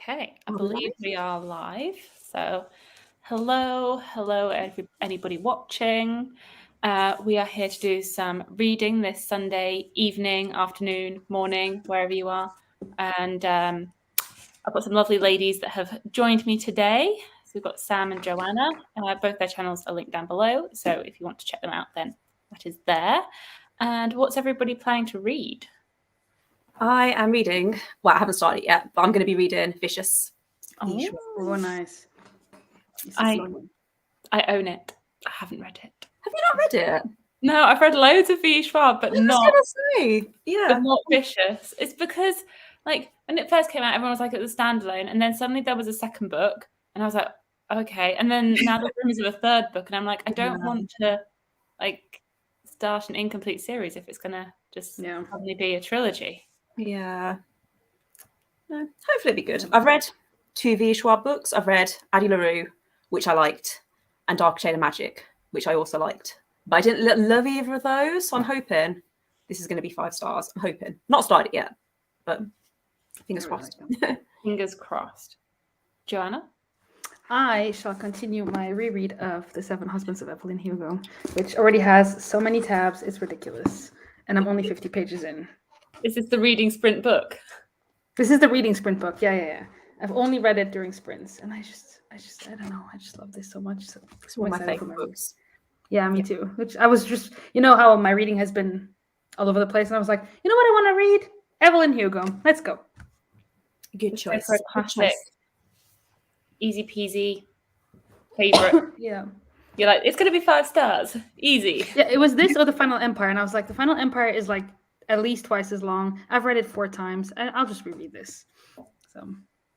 Okay, I believe we are live. So, hello, anybody watching. We are here to do some reading this Sunday evening, afternoon, morning, wherever you are. And I've got some lovely ladies that have joined me today. So we've got Sam and Joanna. Both their channels are linked down below. So if you want to check them out, then that is there. And what's everybody planning to read? I am reading, well, I haven't started it yet, but I'm going to be reading Vicious. Oh, nice. I own it. I haven't read it. Have you not read it? No, I've read loads of V. Schwab, but not Vicious. It's because, like, when it first came out, everyone was like, it was a standalone, and then suddenly there was a second book, and I was like, okay. And then now there's rumors of a third book, and I'm like, I don't want to, like, start an incomplete series if it's going to just suddenly be a trilogy. Yeah. No, hopefully it'll be good. I've read 2 V. Schwab books. I've read Addie LaRue, which I liked, and Dark Shade of Magic, which I also liked. But I didn't love either of those, so I'm hoping this is going to be 5 stars. I'm hoping. Not started it yet, but fingers crossed. Fingers crossed. Joanna? I shall continue my reread of The 7 Husbands of Evelyn Hugo, which already has so many tabs, it's ridiculous. And I'm only 50 pages in. Is this the reading sprint book? This is the reading sprint book. Yeah. I've only read it during sprints, and I don't know. I just love this so much. So it's one of my favorite books. Yeah, me too. Which I was just, how my reading has been all over the place, and I was like, you know what I want to read? Evelyn Hugo. Let's go. Good choice. Classic. Easy peasy. Favorite. Yeah. You're like, it's going to be 5 stars. Easy. Yeah, it was this or The Final Empire, and I was like, The Final Empire is like at least twice as long. I've read it 4 times, and I'll just reread this. So,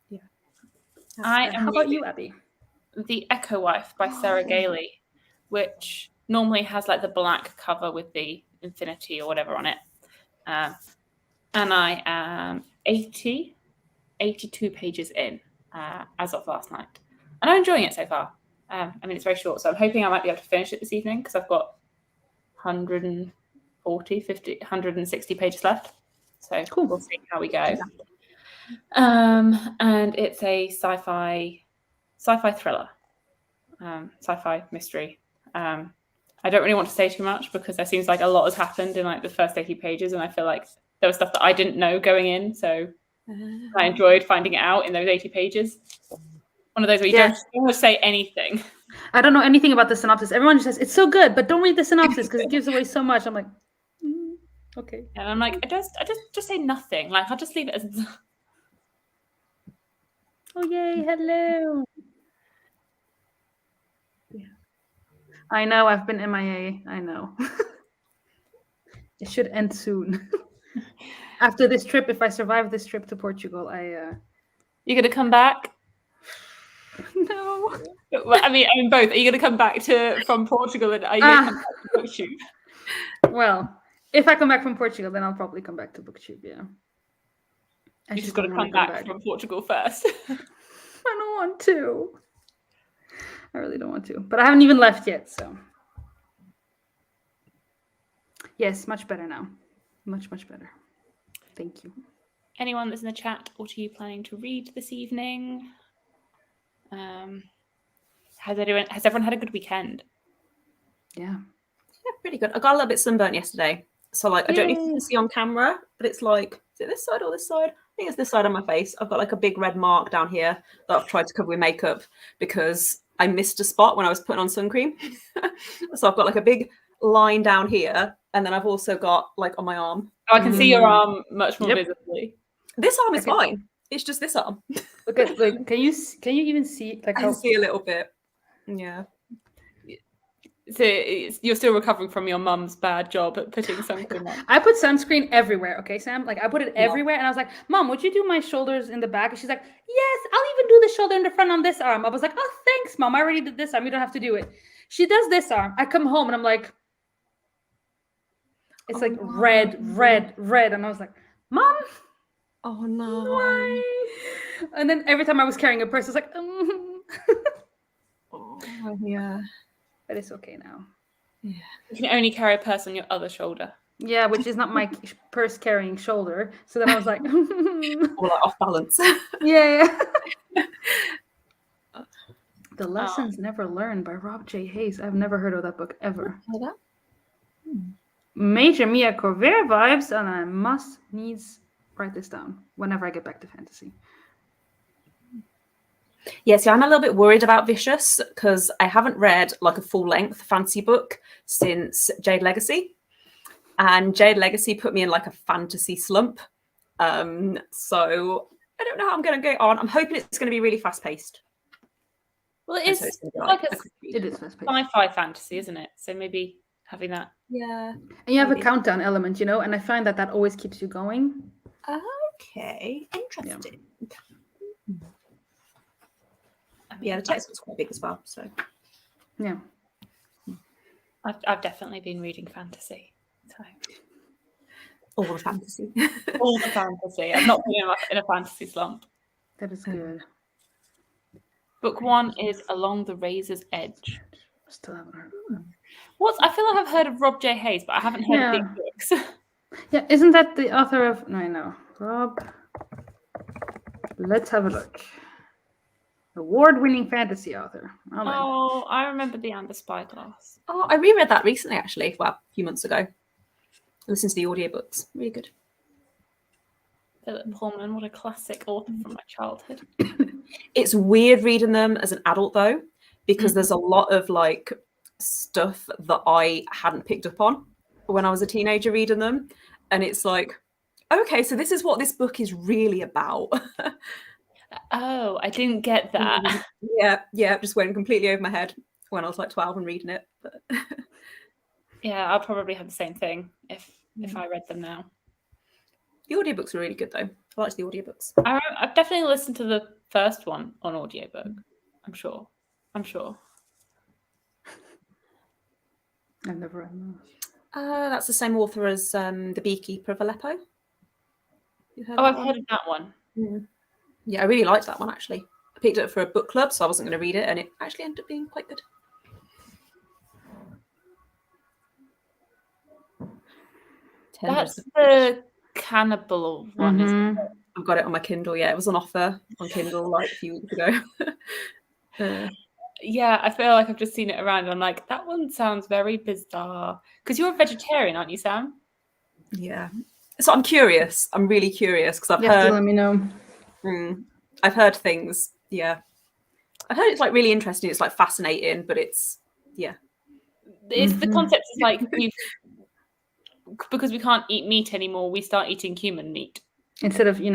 yeah. How about you, Abby? The Echo Wife by Sarah Gailey, which normally has like the black cover with the infinity or whatever on it. And I am 82 pages in as of last night. And I'm enjoying it so far. I mean, it's very short, so I'm hoping I might be able to finish it this evening because I've got 160 pages left. So cool. We'll see how we go. And it's a sci-fi thriller, sci-fi mystery. I don't really want to say too much because there seems like a lot has happened in like the first 80 pages, and I feel like there was stuff that I didn't know going in, so I enjoyed finding it out in those 80 pages. One of those where you don't want to say anything. I don't know anything about the synopsis. Everyone just says it's so good, but don't read the synopsis because it gives away so much. I'm like, okay. And I'm like, I just say nothing. Like I'll just leave it as. Oh yay! Hello. Yeah. I know. I've been MIA. I know. It should end soon. After this trip, if I survive this trip to Portugal, You're gonna come back? No. Well, I mean both. Are you gonna come back from Portugal, and are you gonna come back to BookTube? Well, if I come back from Portugal, then I'll probably come back to BookTube. Yeah. You just got to come back from Portugal first. I don't want to. I really don't want to, but I haven't even left yet, so. Yes, much better now. Much better. Thank you. Anyone that's in the chat, what are you planning to read this evening? Has everyone had a good weekend? Yeah, pretty good. I got a little bit sunburnt yesterday, so like I don't know if you can see on camera, but it's like, is it this side or this side? I think it's this side on my face. I've got like a big red mark down here that I've tried to cover with makeup because I missed a spot when I was putting on sun cream. So I've got like a big line down here, and then I've also got like on my arm. Oh, I can see your arm much more visibly. This arm is fine. It's just this arm. Look, can you even see? Like, I can see a little bit. Yeah. So you're still recovering from your mum's bad job at putting sunscreen on. I put sunscreen everywhere. Okay, Sam. Like I put it everywhere, and I was like, "Mom, would you do my shoulders in the back?" And she's like, "Yes, I'll even do the shoulder in the front on this arm." I was like, "Oh, thanks, Mom. I already did this arm. You don't have to do it." She does this arm. I come home and I'm like, it's red, and I was like, "Mom, oh no, why?" And then every time I was carrying a purse, I was like, oh yeah. But it's okay now. Yeah. You can only carry a purse on your other shoulder. Yeah, which is not my purse carrying shoulder. So then I was like, or like off balance. Yeah. The Lessons Never Learned by Rob J. Hayes. I've never heard of that book ever. Heard that? Major Mia Corvera vibes, and I must needs write this down whenever I get back to fantasy. Yeah, see, I'm a little bit worried about Vicious because I haven't read like a full-length fantasy book since Jade Legacy. And Jade Legacy put me in like a fantasy slump. So I don't know how I'm going to go on. I'm hoping it's going to be really fast-paced. Well, it And is so it's gonna be like a quick read. It is fast paced. sci-fi fantasy, isn't it? So maybe having that. Yeah. And you have a maybe. countdown element, and I find that always keeps you going. Okay, interesting. I mean, Yeah, the text was quite big as well. So Yeah. I've definitely been reading fantasy. So all the fantasy. all the fantasy. I've not been in a fantasy slump. That is good. Book 1 is Along the Razor's Edge. Still haven't heard of that. I feel like I've heard of Rob J. Hayes, but I haven't heard of these books. Yeah, isn't that the author of... No, I know. Rob. Let's have a look. Award-winning fantasy author. Oh, I remember The Amber Spyglass. Oh, I reread that recently, actually. Well, a few months ago. I listened to the audiobooks. Really good. Philip Pullman, what a classic author from my childhood. It's weird reading them as an adult, though, because there's a lot of like stuff that I hadn't picked up on when I was a teenager reading them. And it's like, okay, so this is what this book is really about. Oh, I didn't get that. Yeah, just went completely over my head when I was like 12 and reading it. But Yeah, I'll probably have the same thing if I read them now. the audiobooks are really good, though. I liked the audiobooks. I've definitely listened to the first one on audiobook. I'm sure. I've never read those. That's the same author as The Beekeeper of Aleppo. I've heard of that one. Yeah, I really liked that one, actually. I picked it up for a book club, so I wasn't going to read it, and it actually ended up being quite good. That's the cannibal one, isn't Mhm. it? I've got it on my Kindle. Yeah, it was on offer on Kindle like a few weeks ago. Yeah, I feel like I've just seen it around and I'm like, that one sounds very bizarre. Because you're a vegetarian, aren't you, Sam? Yeah. So I'm curious. I'm really curious because I've You have to heard let me know. I've heard things. Yeah. I've heard it's like really interesting. It's like fascinating, but it's It's the concept is like because we can't eat meat anymore, we start eating human meat. Instead of, being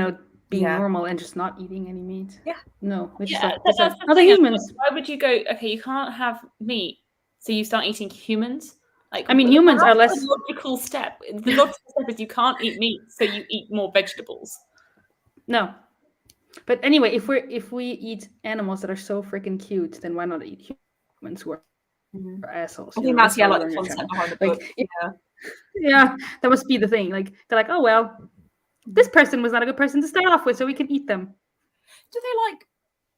Yeah. normal and just not eating any meat. Yeah. No, we just Yeah, like, that's the other thing, humans. Why would you go, okay, you can't have meat, so you start eating humans? Like, I mean, humans are that's less. the logical step. The logical step is you can't eat meat, so you eat more vegetables. No. But anyway, if we eat animals that are so freaking cute, then why not eat humans who are assholes? I think that's like the concept behind the book. Like, yeah, that must be the thing. Like they're like, oh well, this person was not a good person to start off with, so we can eat them. Do they like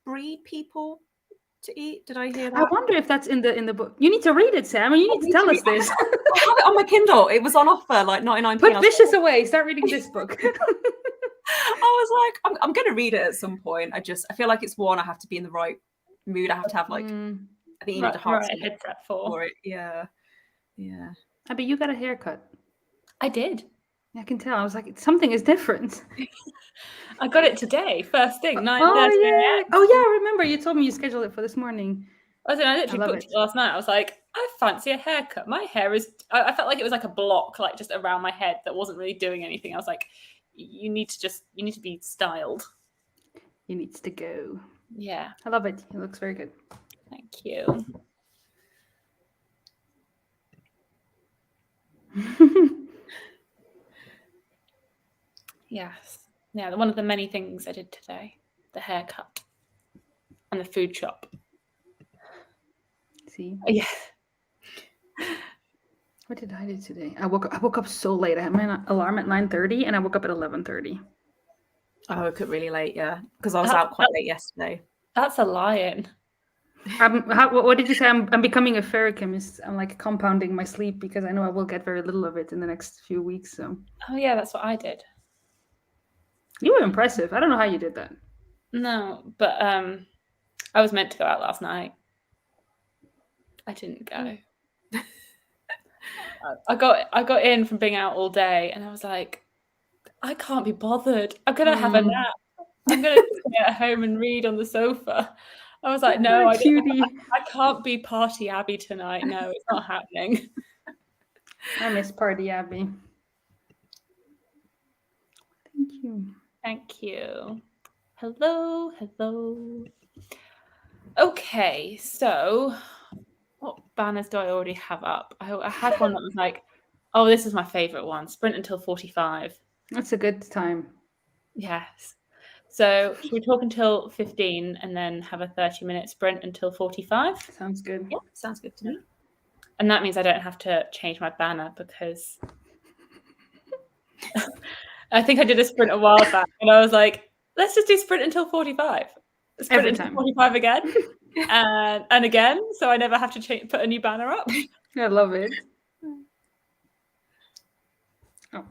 breed people to eat? Did I hear that? I wonder if that's in the book. You need to read it, Sam, and you need to tell us this. I have it on my Kindle. It was on offer, like 99p. Put Vicious away. Start reading this book. I was like, I'm going to read it at some point. I feel like it's one I have to be in the right mood. I have to have like, I think you need to have right headset for it. Yeah. I bet you got a haircut. I did. I can tell. I was like, something is different. I got it today, first thing, 9:30 yeah. Oh yeah, I remember you told me you scheduled it for this morning. I literally love booked it. it last night. I was like, I fancy a haircut. My hair is. I felt like it was like a block, like just around my head that wasn't really doing anything. I was like, you need to be styled. You needs to go. Yeah, I love it. It looks very good. thank you. Yes, yeah. One of the many things I did today: the haircut and the food shop. See, Yeah. what did I do today? I woke up so late. I had my alarm at 9:30, and I woke up at 11:30. I woke up really late, yeah, because I was out quite late yesterday. That's a lion. What did you say? I'm becoming a ferrochemist. I'm like compounding my sleep because I know I will get very little of it in the next few weeks. So Oh yeah, that's what I did. you were impressive. I don't know how you did that. No, but I was meant to go out last night. I didn't go. I got in from being out all day, and I was like, I can't be bothered. I'm gonna have a nap. I'm gonna stay at home and read on the sofa. I was like, no, I can't be party Abby tonight. No, it's not happening. I miss Party Abby. Thank you. Thank you. Hello, hello. Okay, so what banners do I already have up? I had one that was like, oh, this is my favorite one. Sprint until 45. That's a good time. Yes. So should we talk until 15 and then have a 30-minute sprint until 45? Sounds good. Yeah, sounds good to me. And that means I don't have to change my banner because I think I did a sprint a while back and I was like, let's just do sprint until 45. Sprint Every until time. 45 again and again. So I never have to put a new banner up. I love it. Oh.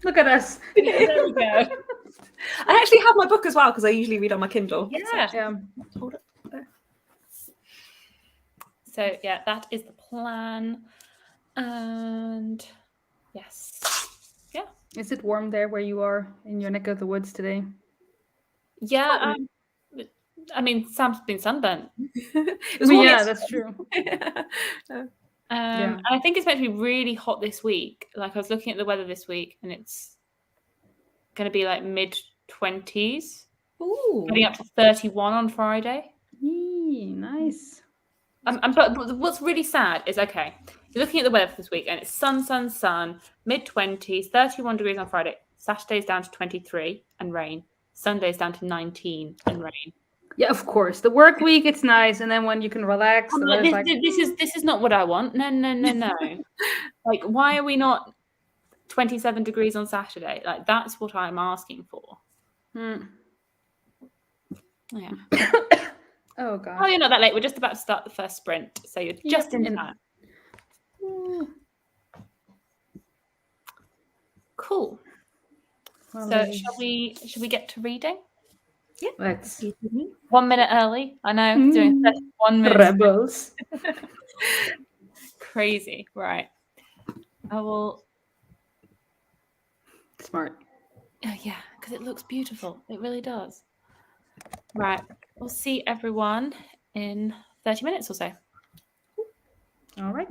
Look at us. There we go. I actually have my book as well because I usually read on my Kindle. Yeah. Yeah. Hold it there. So yeah, that is the plan. And yes. Yeah. Is it warm there where you are in your neck of the woods today? Yeah. I mean, Sam's been sunburnt. It was warm yesterday. That's true. And I think it's meant to be really hot this week. Like I was looking at the weather this week, and it's going to be like mid-20s, getting up to 31 on Friday. Nice. But what's really sad is, okay, you're looking at the weather for this week, and it's sun, mid-20s, 31 degrees on Friday. Saturday's down to 23 and rain. Sunday's down to 19 and rain. Yeah, of course. The work week, it's nice, and then when you can relax, this is not what I want. No. Like, why are we not 27 degrees on Saturday? Like, that's what I'm asking for. Yeah. Oh god. Oh, you're not that late. We're just about to start the first sprint, so you're just in time. Cool. Well, so shall we get to reading? Yeah. Let's 1 minute early. I know. Doing 31 minutes. Rebels. Crazy. Right. I will. Smart. Oh, yeah, because it looks beautiful. It really does. Right. We'll see everyone in 30 minutes or so. All right.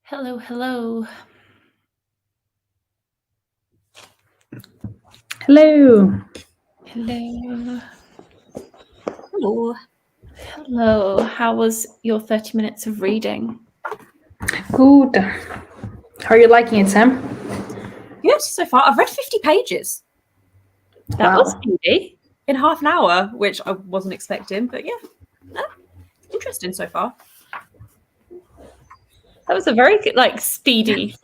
Hello, hello. Hello. Hello. Hello. Hello. How was your 30 minutes of reading? Good. How are you liking it, Sam? Yes, so far I've read 50 pages That was speedy. in half an hour, which I wasn't expecting, but yeah, no, interesting so far. That was a very good, like, speedy.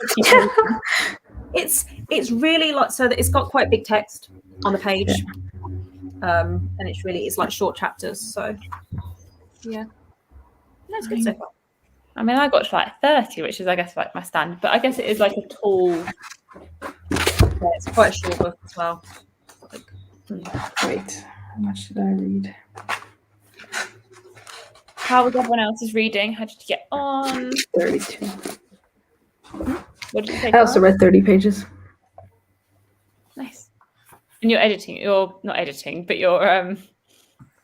It's really like, so that it's got quite big text on the page, and it's like short chapters. So yeah, no, it's good so far. I mean, I got to like 30, which is, I guess, like my standard. But I guess it is like a tall. Yeah, it's quite a short book as well. Wait, how much did I read? How was everyone else's reading? How did you get on? 32. What did you say? I also read 30 pages. Nice. And you're editing. You're not editing, but you're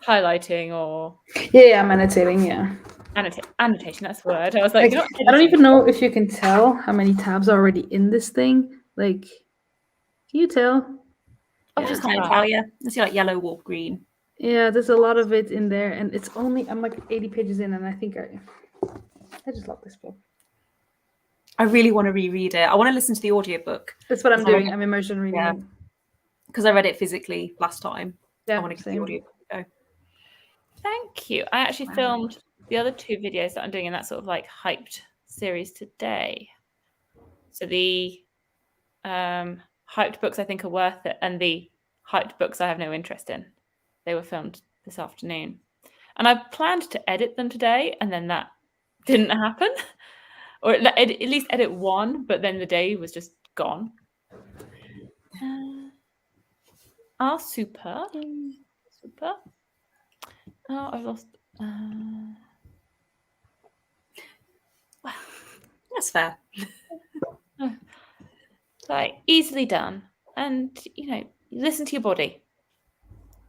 highlighting or Yeah, I'm annotating. Yeah. annotation. That's the word. I was like, Like, I don't even know if you can tell how many tabs are already in this thing. Like, can you tell? Oh, Yeah, just can't like tell you. I see like yellow, wolf, green. Yeah, there's a lot of it in there, and it's only I'm like 80 pages in, and I think I just love this book. I really want to reread it. I want to listen to the audiobook. That's what I'm doing. I'm immersion reading it. Because I read it physically last time. Yeah, I want to give the audiobook a go. Thank you. I actually filmed the other 2 videos that I'm doing in that sort of like hyped series today. So the hyped books I think are worth it, and the hyped books I have no interest in. They were filmed this afternoon. And I planned to edit them today, and then that didn't happen. Or at least edit one, but then the day was just gone. Super. Super. Oh, I've lost. Well, that's fair. Like, easily done. And, you know, listen to your body.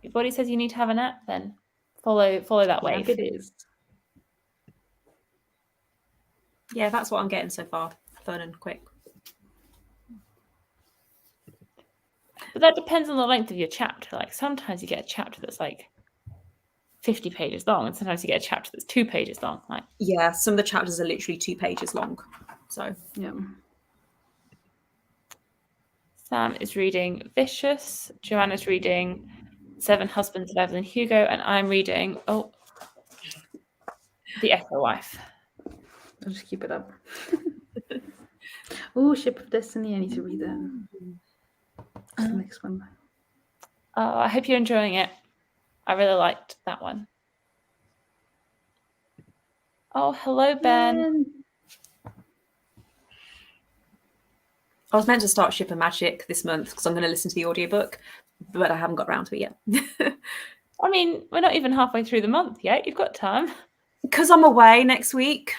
Your body says you need to have a nap, then follow that wave. It is. Yeah, that's what I'm getting so far. Fun and quick. But that depends on the length of your chapter. Like, sometimes you get a chapter that's like 50 pages long, and sometimes you get a chapter that's 2 pages long. Like, yeah, some of the chapters are literally 2 pages long. So yeah. Sam is reading Vicious. Joanna's reading 7 Husbands of Evelyn Hugo, and I'm reading The Echo Wife. I'll just keep it up. Oh, Ship of Destiny. I need to read that. The next one. Oh, I hope you're enjoying it. I really liked that one. Oh, hello, Ben. I was meant to start Ship of Magic this month because I'm going to listen to the audiobook, but I haven't got around to it yet. I mean, we're not even halfway through the month yet. You've got time. Because I'm away next week,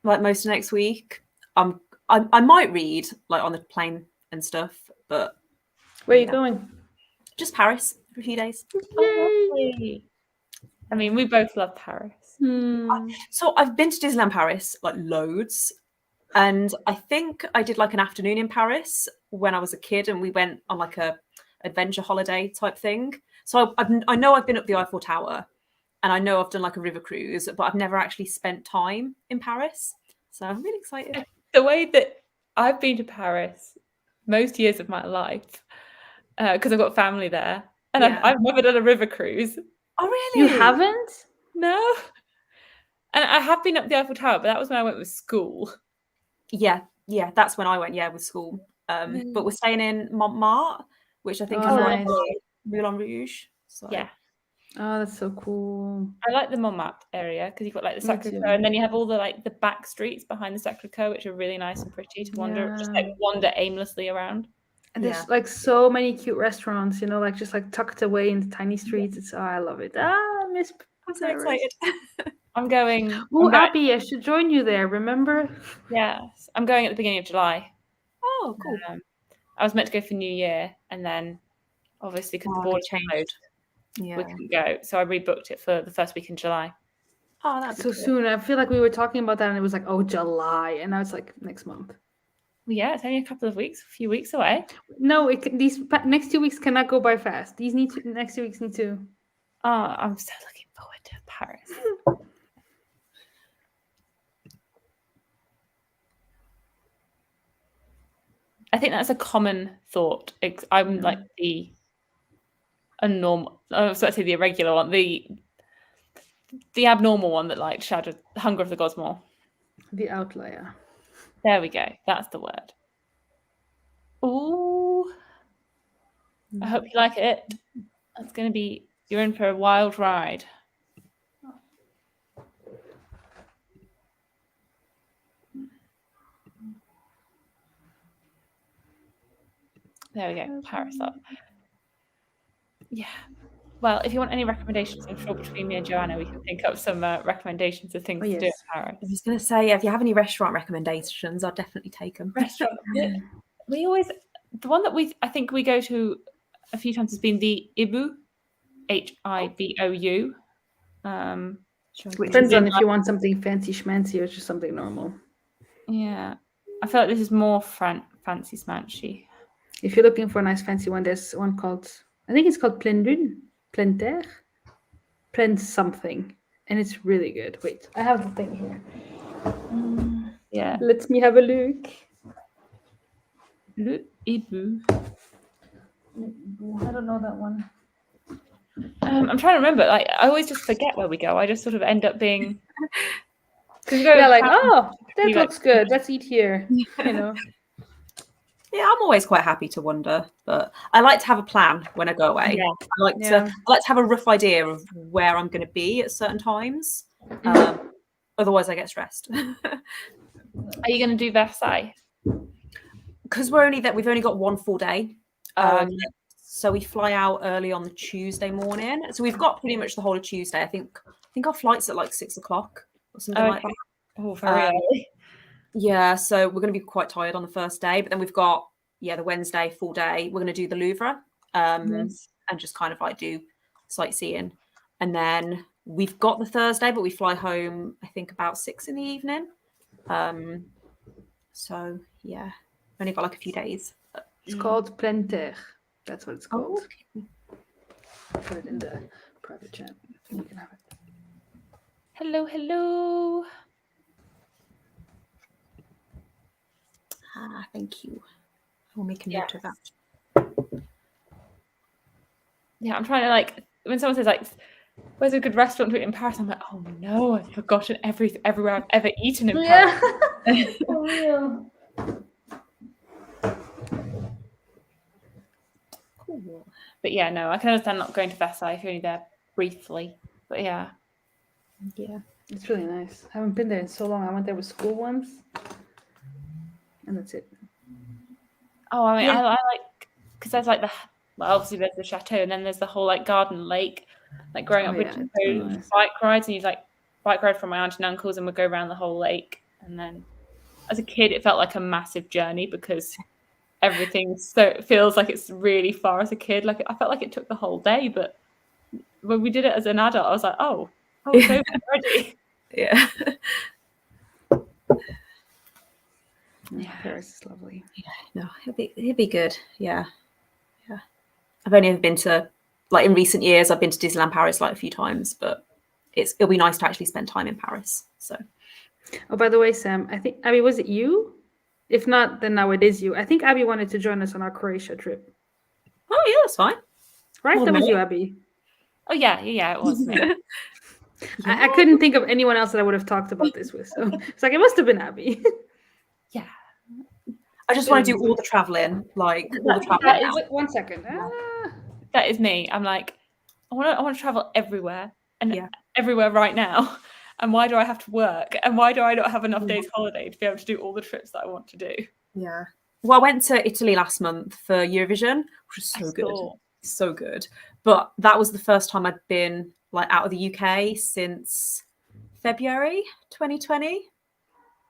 like most of next week. I might read like on the plane and stuff, but where are you going? Just Paris for a few days. Oh, lovely. I mean, we both love Paris. So I've been to Disneyland Paris like loads, and I think I did like an afternoon in Paris when I was a kid, and we went on like a adventure holiday type thing. So I know I've been up the Eiffel Tower, and I know I've done like a river cruise, but I've never actually spent time in Paris. So I'm really excited. The way that I've been to Paris most years of my life, because I've got family there, and I've never done a river cruise. Oh, really? You haven't? No. And I have been up the Eiffel Tower, but that was when I went with school. Yeah, that's when I went, with school. But we're staying in Montmartre, which I think is nice. like Moulin Rouge. So. Yeah. Oh, that's so cool. I like the Montmartre area because you've got like the Sacré-Cœur, and then you have all the like the back streets behind the Sacré-Cœur, which are really nice and pretty to wander, just like wander aimlessly around. And there's like so many cute restaurants, you know, like just like tucked away in the tiny streets. It's I love it. I'm so excited. I'm going. Oh, Abby, I should join you there. Remember? Yes, I'm going at the beginning of July. Oh, cool. I was meant to go for New Year, and then obviously because the border changed, we couldn't go. So I rebooked it for the first week in July. Oh, that'd be So cool. soon. I feel like we were talking about that, and it was like, oh, July, and now it's like next month. Well, yeah, it's only a couple of weeks, a few weeks away. No, these next 2 weeks cannot go by fast. These next 2 weeks need to. Oh, I'm so looking forward to Paris. I think that's a common thought. I'm like the normal. I was about to say the irregular one, the abnormal one that like shadowed Hunger of the Gods more. The outlier. There we go. That's the word. Ooh. I hope you like it. It's going to be, you're in for a wild ride. There we go. Paris up. Yeah. Well, if you want any recommendations, I'm sure between me and Joanna, we can think up some recommendations of things to do in Paris. I was going to say, if you have any restaurant recommendations, I'll definitely take them. Restaurant. We always, the one that I think we go to a few times has been the Ibu, Hibou. Depends on if you want something fancy schmancy or just something normal. Yeah. I feel like this is more fancy smanchy. If you're looking for a nice fancy one, there's one called, I think it's called Plein Lune, Plein Terre, Plein something, and it's really good. Wait, I have the thing here. Yeah. Let me have a look. Le Ibu. I don't know that one. I'm trying to remember. Like, I always just forget where we go. I just sort of end up being. Yeah, like, oh, that looks good. Let's eat here. You know. Yeah, I'm always quite happy to wander, but I like to have a plan when I go away. Yeah. I like to have a rough idea of where I'm going to be at certain times. Otherwise, I get stressed. Are you going to do Versailles? Because we've only got one full day. So we fly out early on the Tuesday morning. So we've got pretty much the whole of Tuesday. I think our flight's at like 6 o'clock or something like that. Oh, very early. Yeah, so we're going to be quite tired on the first day, but then we've got the Wednesday full day. We're going to do the Louvre and just kind of like do sightseeing, and then we've got the Thursday, but we fly home I think about 6 in the evening. So yeah, only got like a few days. It's called Plein Terre. That's what it's called. Oh, okay. I'll put it in the private chat. You can have it. Hello. Thank you. I'll make a note of that. Yeah, I'm trying to like when someone says like, "Where's a good restaurant to eat in Paris?" I'm like, "Oh no, I've forgotten everywhere I've ever eaten in Paris." Yeah, for real. Cool. But yeah, no, I can understand not going to Versailles if you're only there briefly. But yeah, It's really nice. I haven't been there in so long. I went there with school once, and that's it. Oh, I mean, I like because there's like obviously there's the chateau, and then there's the whole like garden lake. Like growing up, with those bike rides, and you'd like bike ride from my aunt and uncles, and we'd go around the whole lake. And then, as a kid, it felt like a massive journey because everything feels like it's really far. As a kid, like I felt like it took the whole day, but when we did it as an adult, I was like, oh, it's over already. Yeah. Yeah, Paris is lovely. Yeah, no, it'd be good. Yeah. I've only ever been to, like in recent years, I've been to Disneyland Paris like a few times, but it'll be nice to actually spend time in Paris. So. Oh, by the way, Sam, I think Abby, was it you? If not, then now it is you. I think Abby wanted to join us on our Croatia trip. Oh yeah, that's fine. Right, Well, that was no. you, Abby. Oh yeah, it was me. I couldn't think of anyone else that I would have talked about this with, so it's like it must have been Abby. Yeah. I just want to do all the traveling, like all the traveling. Wait, 1 second. That is me. I'm like, I want to travel everywhere and everywhere right now. And why do I have to work? And why do I not have enough days holiday to be able to do all the trips that I want to do? Yeah. Well, I went to Italy last month for Eurovision, which was so good. So good. But that was the first time I'd been like out of the UK since February 2020.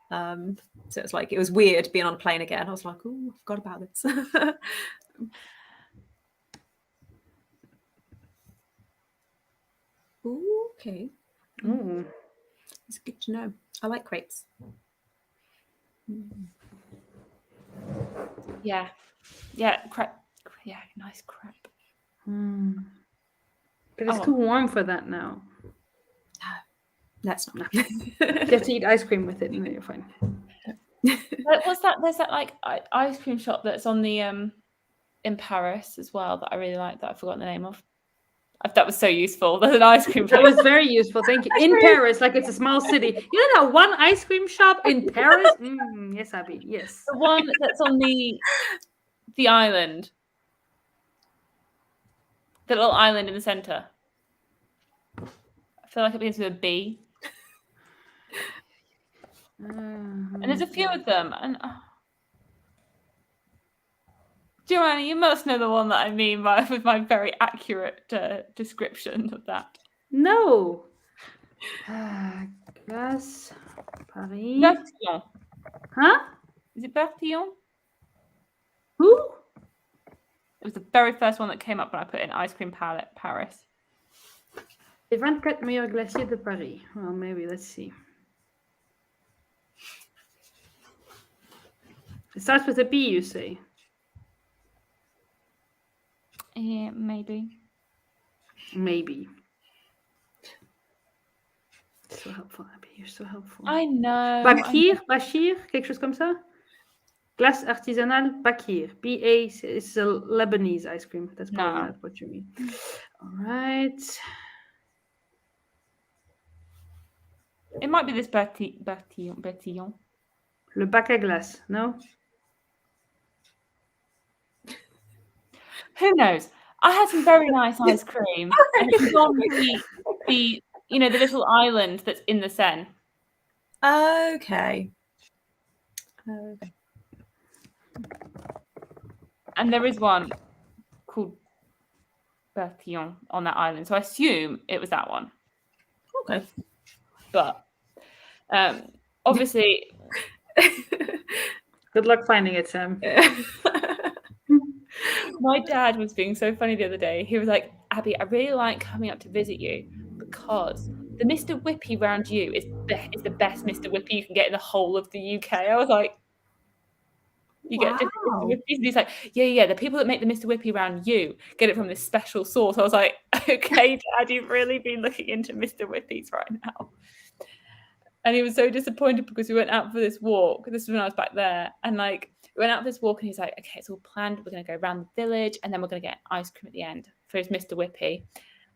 So it's like it was weird being on a plane again. I was like, oh, I forgot about this. Ooh, okay. Mm. It's good to know. I like crepes. Yeah, crepe. Yeah, nice crepe. But it's too warm for that now. That's not. You have to eat ice cream with it, and then you're fine. What's that? There's that like ice cream shop that's on the in Paris as well that I really like that I've forgotten the name of. That was so useful. There's an ice cream That place. was very useful. Thank you. In Paris, like it's a small city. You know that one ice cream shop in Paris? Yes, Abby. Yes. The one that's on the island. The little island in the center. I feel like it begins with a B. And there's a few of them. And Joanna, you must know the one that I mean with my very accurate description of that. No. Glace Paris. Bertillon. Huh? Is it Bertillon? Who? It was the very first one that came up when I put in ice cream palette Paris. Les 24 meilleurs glaciers de Paris. Well, maybe. Let's see. It starts with a B, you say? Yeah, maybe. Maybe. So helpful, Abby. You're so helpful. I know. Bakir, Bashir, quelque chose comme ça? Glace artisanale Bakir. B-A is a Lebanese ice cream. That's probably not what you mean. All right. It might be this Bertillon. Le bac à glace, no? Who knows? I had some very nice ice cream. And it was on the the little island that's in the Seine. Okay. And there is one called Bertillon on that island. So I assume it was that one. Okay. But obviously... Good luck finding it, Sam. My dad was being so funny the other day. He was like, Abby, I really like coming up to visit you because the Mr. Whippy round you is the best Mr. Whippy you can get in the whole of the UK. I was like, you get different Mr. Whippies? And he's like, yeah, the people that make the Mr. Whippy round you get it from this special source. I was like, okay, Dad, you've really been looking into Mr. Whippies right now. And he was so disappointed because we went out for this walk. This was when I was back there. And we went out for this walk and he's like, okay, it's all planned. We're going to go around the village and then we're going to get ice cream at the end for his Mr. Whippy.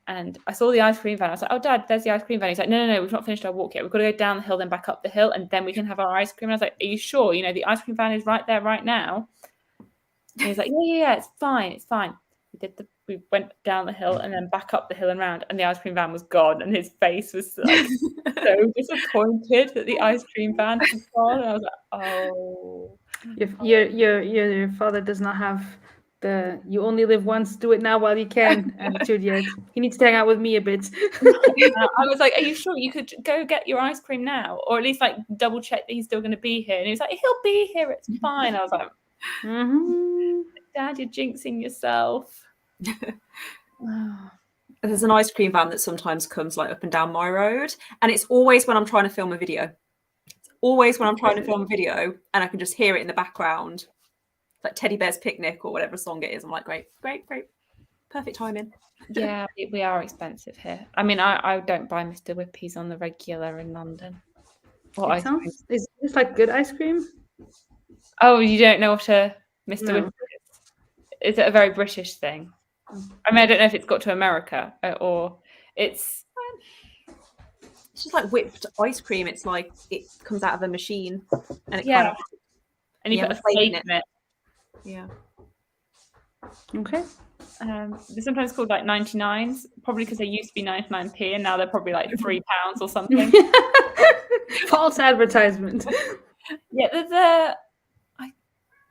And I saw the ice cream van. I was like, oh, Dad, there's the ice cream van. He's like, no, we've not finished our walk yet. We've got to go down the hill, then back up the hill, and then we can have our ice cream. And I was like, are you sure? The ice cream van is right there right now. And he's like, yeah, it's fine. We went down the hill and then back up the hill and round, and the ice cream van was gone. And his face was like so disappointed that the ice cream van was gone. And I was like, oh. Your father does not have the "you only live once, do it now while you can" attitude yet. He needs to hang out with me a bit. I was like, are you sure you could go get your ice cream now? Or at least double check that he's still going to be here. And he was like, he'll be here. It's fine. I was like, Dad, you're jinxing yourself. There's an ice cream van that sometimes comes up and down my road, and it's always when I'm trying to film a video. It's always when I'm trying to film a video, and I can just hear it in the background, like Teddy Bear's Picnic or whatever song it is. I'm like, great, perfect timing. Yeah, we are expensive here. I mean, I don't buy Mr. Whippies on the regular in London. Is this good ice cream? Oh, you don't know what a Mr. Whippy is? Is it a very British thing? I mean, I don't know if it's got to America or it's just like whipped ice cream. It's like it comes out of a machine and it and you put a flake in it. Yeah. Okay. They're sometimes called 99s, probably because they used to be 99p and now they're probably £3 or something. False advertisement. Yeah, there's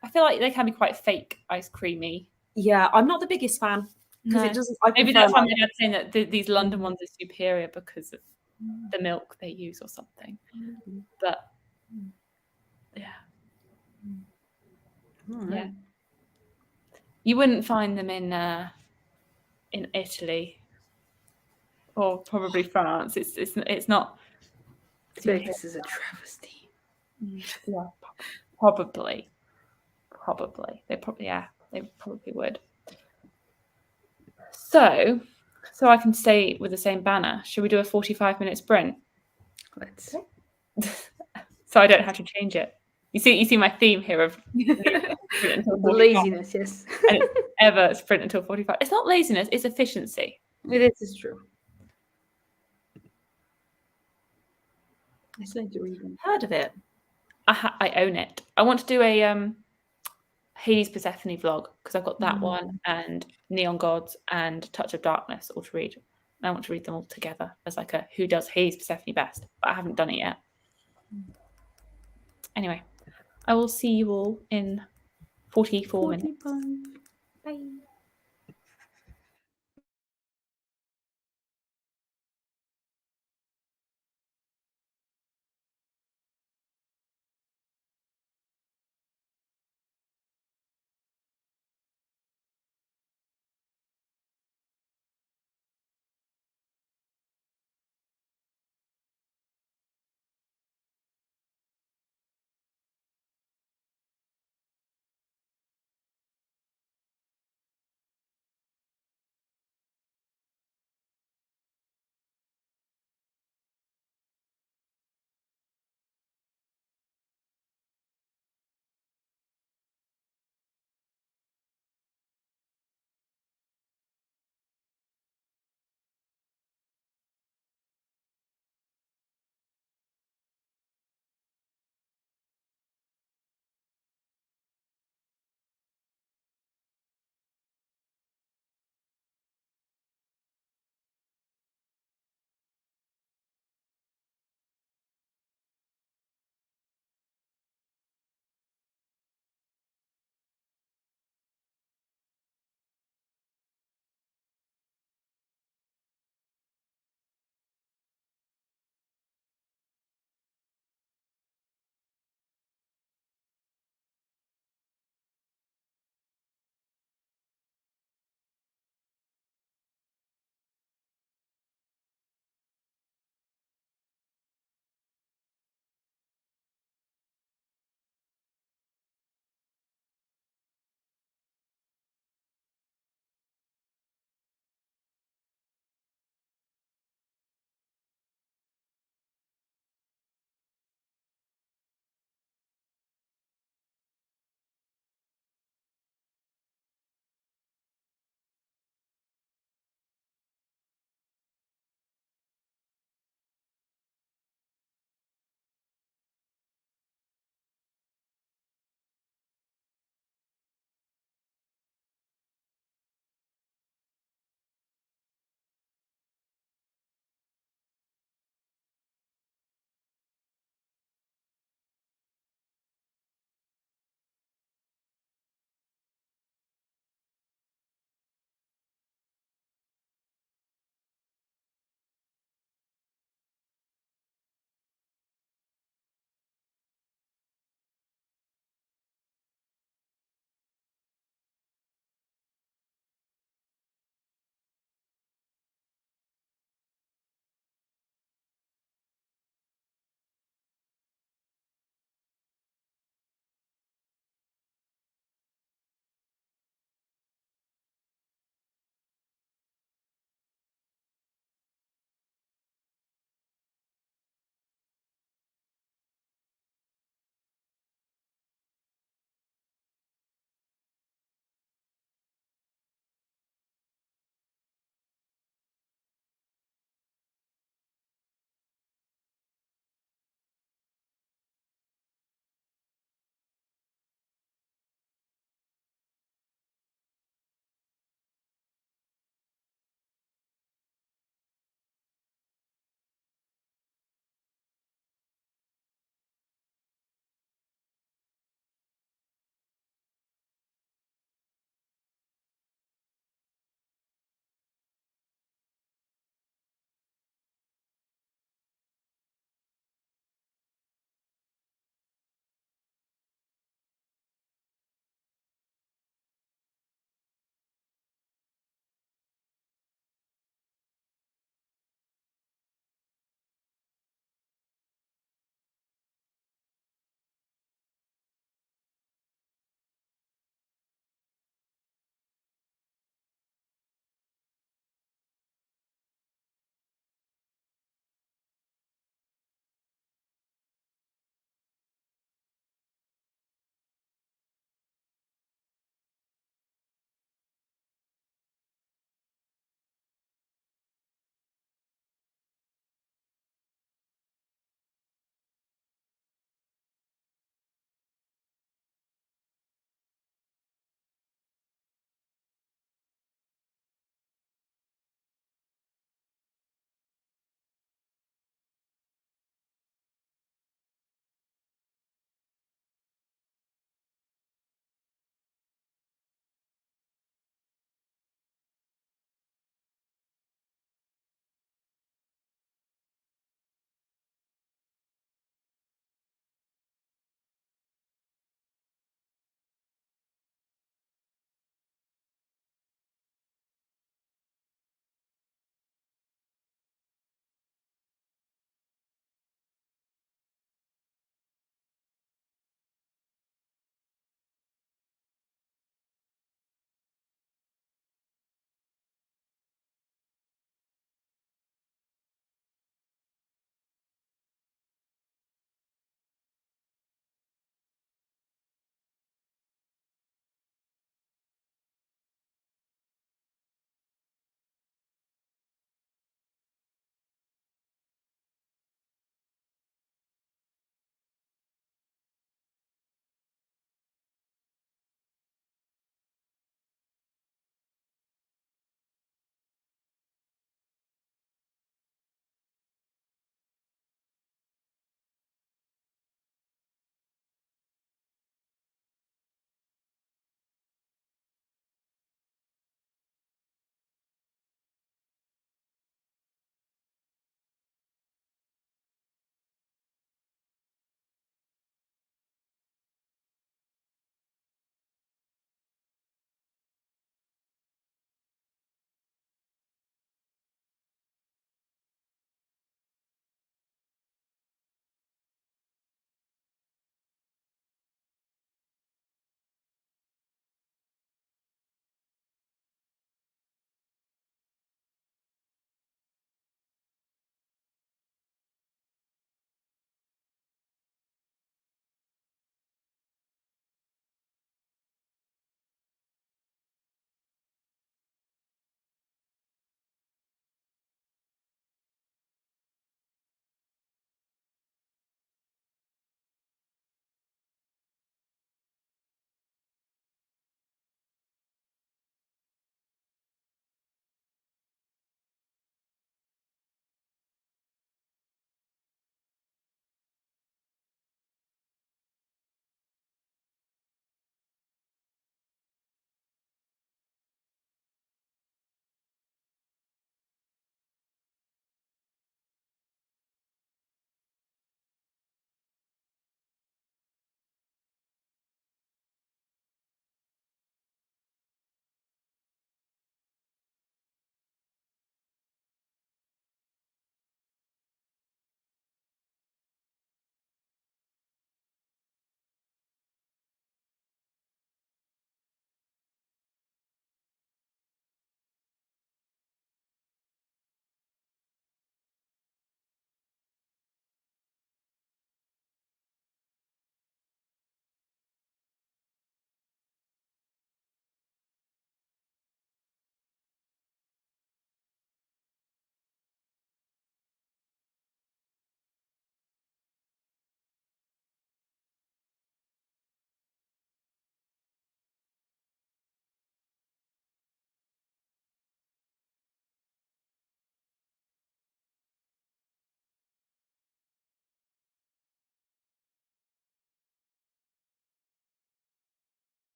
I feel like they can be quite fake ice creamy. Yeah, I'm not the biggest fan because it doesn't. Maybe that's why my dad's saying that these London ones are superior because of the milk they use or something. But yeah, yeah, you wouldn't find them in Italy or probably France. It's not. This is a travesty. Yeah, probably. They probably would. So I can stay with the same banner. Should we do a 45-minute sprint? Let's. So I don't have to change it. You see my theme here of sprint until 45, Laziness, yes. and it's ever sprint until 45. It's not laziness, it's efficiency. It is true. I still need to read them. Heard of it? I own it. I want to do a Hades Persephone vlog because I've got that one and Neon Gods and Touch of Darkness all to read. And I want to read them all together as like a who does Hades Persephone best, but I haven't done it yet. Anyway, I will see you all in 44 minutes. Bye.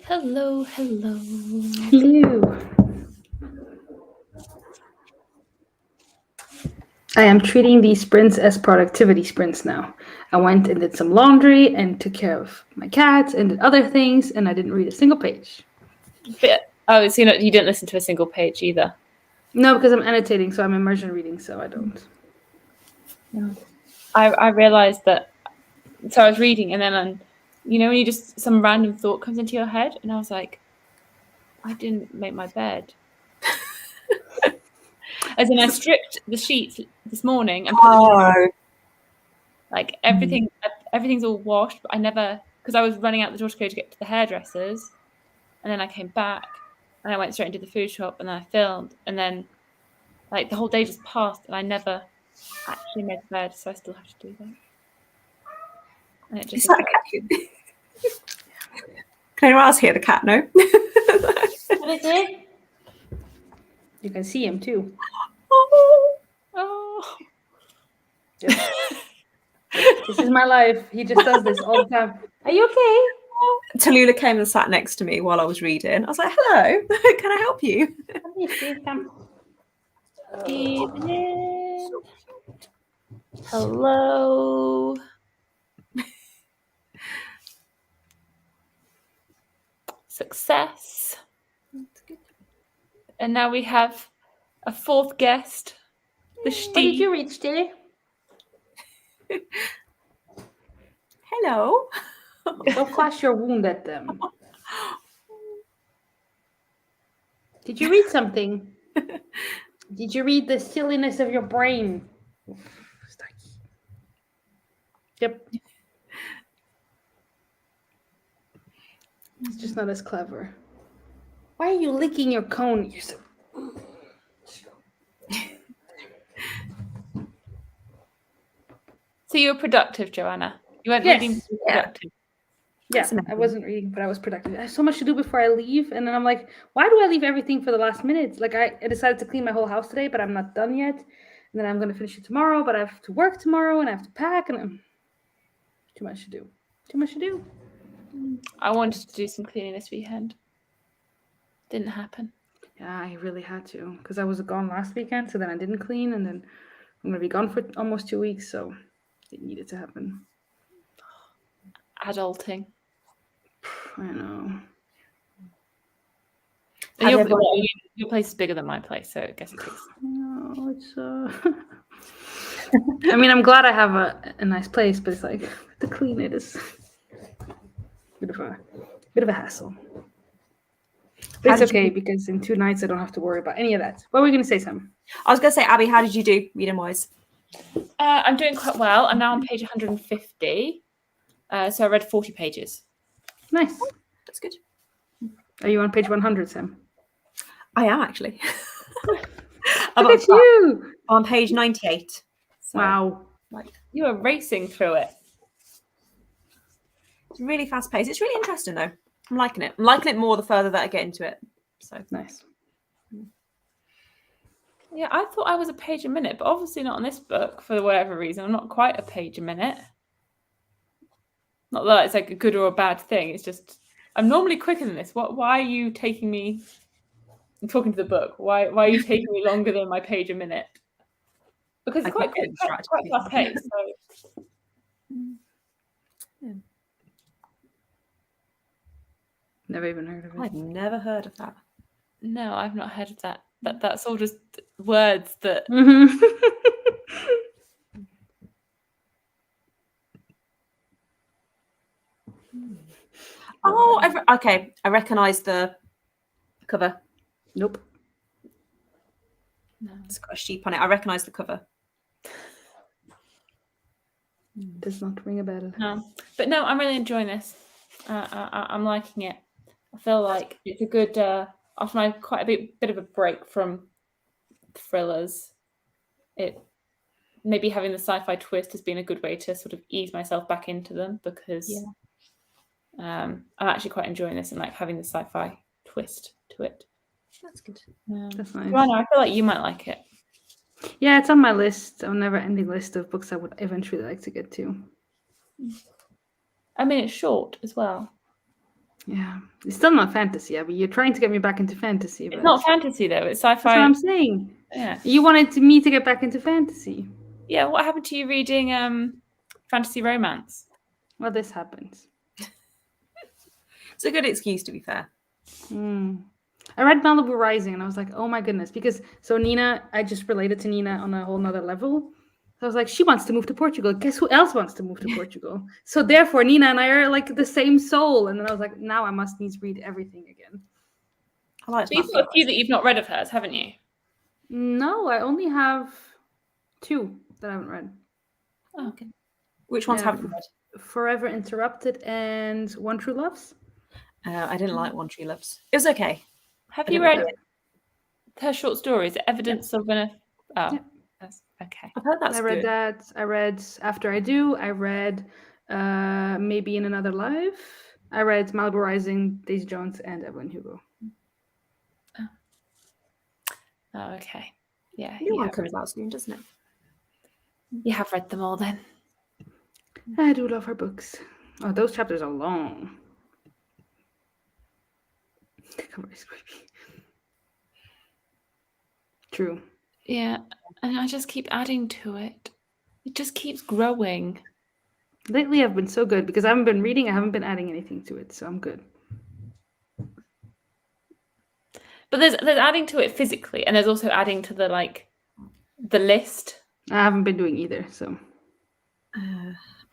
Hello, hello. Hello. I am treating these sprints as productivity sprints now. I went and did some laundry and took care of my cats and did other things, and I didn't read a single page. So you didn't listen to a single page either? No, because I'm annotating, so I'm immersion reading, so I don't. No. I realized that. So I was reading, and then when you just some random thought comes into your head, and I was like, I didn't make my bed. As in, I stripped the sheets this morning and put them in. Like everything's all washed, but I never, because I was running out the door to go to get to the hairdressers, and then I came back and I went straight into the food shop, and then I filmed, and then like the whole day just passed, and I never actually made the bed, so I still have to do that. And it just Can anyone else hear the cat? No. What is it? You can see him too. Oh. Yep. This is my life. He just does this all the time. Are you okay? Tallulah came and sat next to me while I was reading. I was like, hello, can I help you? Evening. Hello. Success. And now we have a fourth guest. The What did you read today? Hello. Don't flash your wound at them. Did you read something? Did you read The Silliness of Your Brain? Yep. It's just not as clever. Why are you licking your cone? You're so... So you were productive, Joanna. You weren't reading to be productive. Yeah, I wasn't reading, but I was productive. I have so much to do before I leave, and then I'm like, why do I leave everything for the last minute? Like I decided to clean my whole house today, but I'm not done yet. And then I'm going to finish it tomorrow, but I have to work tomorrow, and I have to pack, and too much to do. Too much to do. I wanted to do some cleaning this weekend. Didn't happen. Yeah, I really had to, because I was gone last weekend, so then I didn't clean, and then I'm going to be gone for almost 2 weeks, so it needed to happen. Adulting. I know. And your place is bigger than my place, so I guess it takes. No, it's I mean, I'm glad I have a nice place, but it's like to clean it is a bit of a hassle. But it's okay because in 2 nights I don't have to worry about any of that. What were we going to say, Sam? I was going to say, Abby, how did you do reading wise? I'm doing quite well. I'm now on page 150. So I read 40 pages. Nice. That's good. Are you on page 100, Sam? I am actually. Look at you. On page 98. So, wow. You are racing through it. It's really fast paced. It's really interesting though. I'm liking it. I'm liking it more the further that I get into it. So nice. Yeah, I thought I was a page a minute, but obviously not on this book for whatever reason. I'm not quite a page a minute. Not that it's like a good or a bad thing. It's just I'm normally quicker than this. Why are you taking me? I'm talking to the book. Why are you taking me longer than my page a minute? Because it's quite fast paced. So. Yeah. Never even heard of it. I've never heard of that. No, I've not heard of that. That's all just words that. Mm-hmm. Oh, okay. I recognise the cover. Nope. No. It's got a sheep on it. I recognise the cover. Does not ring a bell. No, but no, I'm really enjoying this. I'm liking it. I feel like it's a good after my quite a bit of a break from thrillers. It maybe having the sci-fi twist has been a good way to sort of ease myself back into them because I'm actually quite enjoying this and like having the sci-fi twist to it. That's good. That's nice. Joanna, I feel like you might like it. Yeah, it's on my list, a never-ending list of books I would eventually like to get to. I mean, it's short as well. Yeah, it's still not fantasy. I mean, you're trying to get me back into fantasy. It's But not fantasy though. It's that's what sci-fi. I'm saying. Yeah. You wanted me to get back into fantasy. Yeah. What happened to you reading fantasy romance? Well, this happens. It's a good excuse, to be fair. I read Malibu Rising and I was like, oh my goodness, because so Nina, I just related to Nina on a whole nother level. So I was like, she wants to move to Portugal. Guess who else wants to move to Portugal? So therefore, Nina and I are like the same soul. And then I was like, now I must needs read everything again. I like So you've got a few that you've not read of hers, haven't you? No, I only have 2 that I haven't read. Oh, okay. Which ones Yeah. haven't you read? Forever Interrupted and One True Loves. I didn't like One Tree Loves. It was okay. Have I you didn't read like it. her short stories? Evidence of an. Oh, Yeah. that's okay. I've heard that's I read good. that. I read After I Do. I read Maybe in Another Life. I read Malibu Rising, Daisy Jones, and Evelyn Hugo. Oh, okay. Yeah, New one comes out soon, doesn't it? you have read them all then. I do love her books. Oh, those chapters are long. The cover is creepy. True. Yeah, and I just keep adding to it. It just keeps growing. Lately, I've been so good because I haven't been reading. I haven't been adding anything to it, so I'm good. But there's adding to it physically, and there's also adding to the list. I haven't been doing either, so.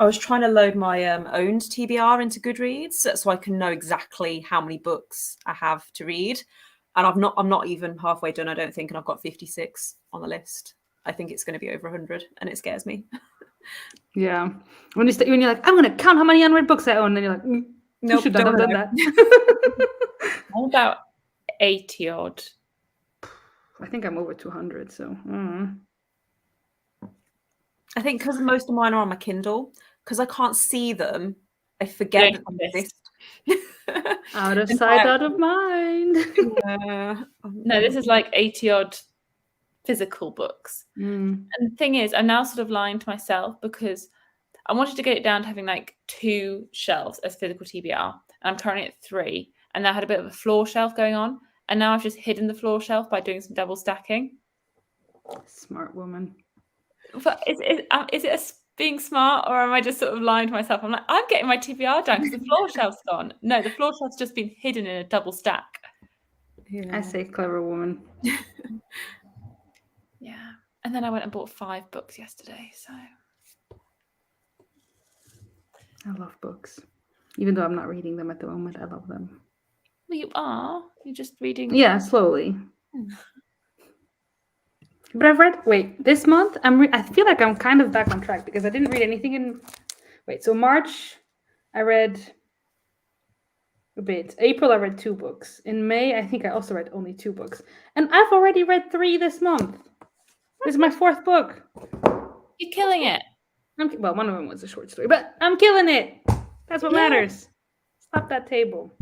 I was trying to load my owned TBR into Goodreads so I can know exactly how many books I have to read, and I'm not even halfway done, I don't think, and I've got 56 on the list. I think it's going to be over 100, and it scares me. Yeah. When you're like, I'm going to count how many unread books I own, and then you're like, you Nope, should not have don't done know. that. I'm about 80 odd. I think I'm over 200, so. I think because most of mine are on my Kindle, because I can't see them, I forget Yeah, that they exist. Out of In sight, fact- out of mind. No, this is like 80 odd physical books. Mm. And the thing is, I'm now sort of lying to myself because I wanted to get it down to having like 2 shelves as physical TBR. And I'm currently at 3. And I had a bit of a floor shelf going on. And now I've just hidden the floor shelf by doing some double stacking. Smart woman. But is it being smart, or am I just sort of lying to myself? I'm like, I'm getting my TBR down because the floor shelf's gone. No, the floor shelf's just been hidden in a double stack. I say clever woman. Yeah. And then I went and bought 5 books yesterday. So I love books. Even though I'm not reading them at the moment, I love them. well, you are. You're just reading. Yeah, slowly. But I've read. Wait, this month I feel like I'm kind of back on track because I didn't read anything in. Wait, so March, I read a bit. April, I read 2 books. In May, I think I also read only 2 books, and I've already read 3 this month. This is my 4th book. You're killing it. Well, one of them was a short story, but I'm killing it. That's what Yeah. matters. Stop that table.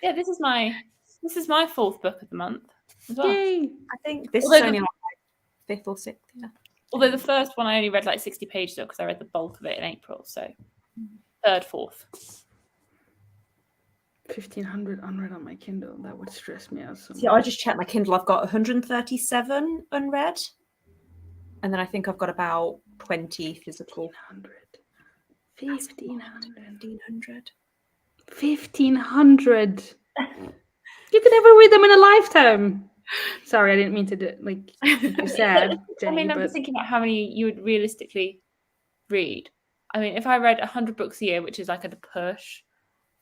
Yeah, this is my 4th book of the month as well. Yay! I think this Although is only like 5th or 6th. Yeah. Although the first one I only read like 60 pages because I read the bulk of it in April. So 3rd, 4th. 1,500 unread on my Kindle. That would stress me out so much. See, I just checked my Kindle. I've got 137 unread, and then I think I've got about 20 physical. 1,500. 1,500. 1,500. You could never read them in a lifetime. Sorry, I didn't mean to make you sad, Jenny. I mean, I'm just thinking about how many you would realistically read. I mean, if I read 100 books a year, which is like at a push,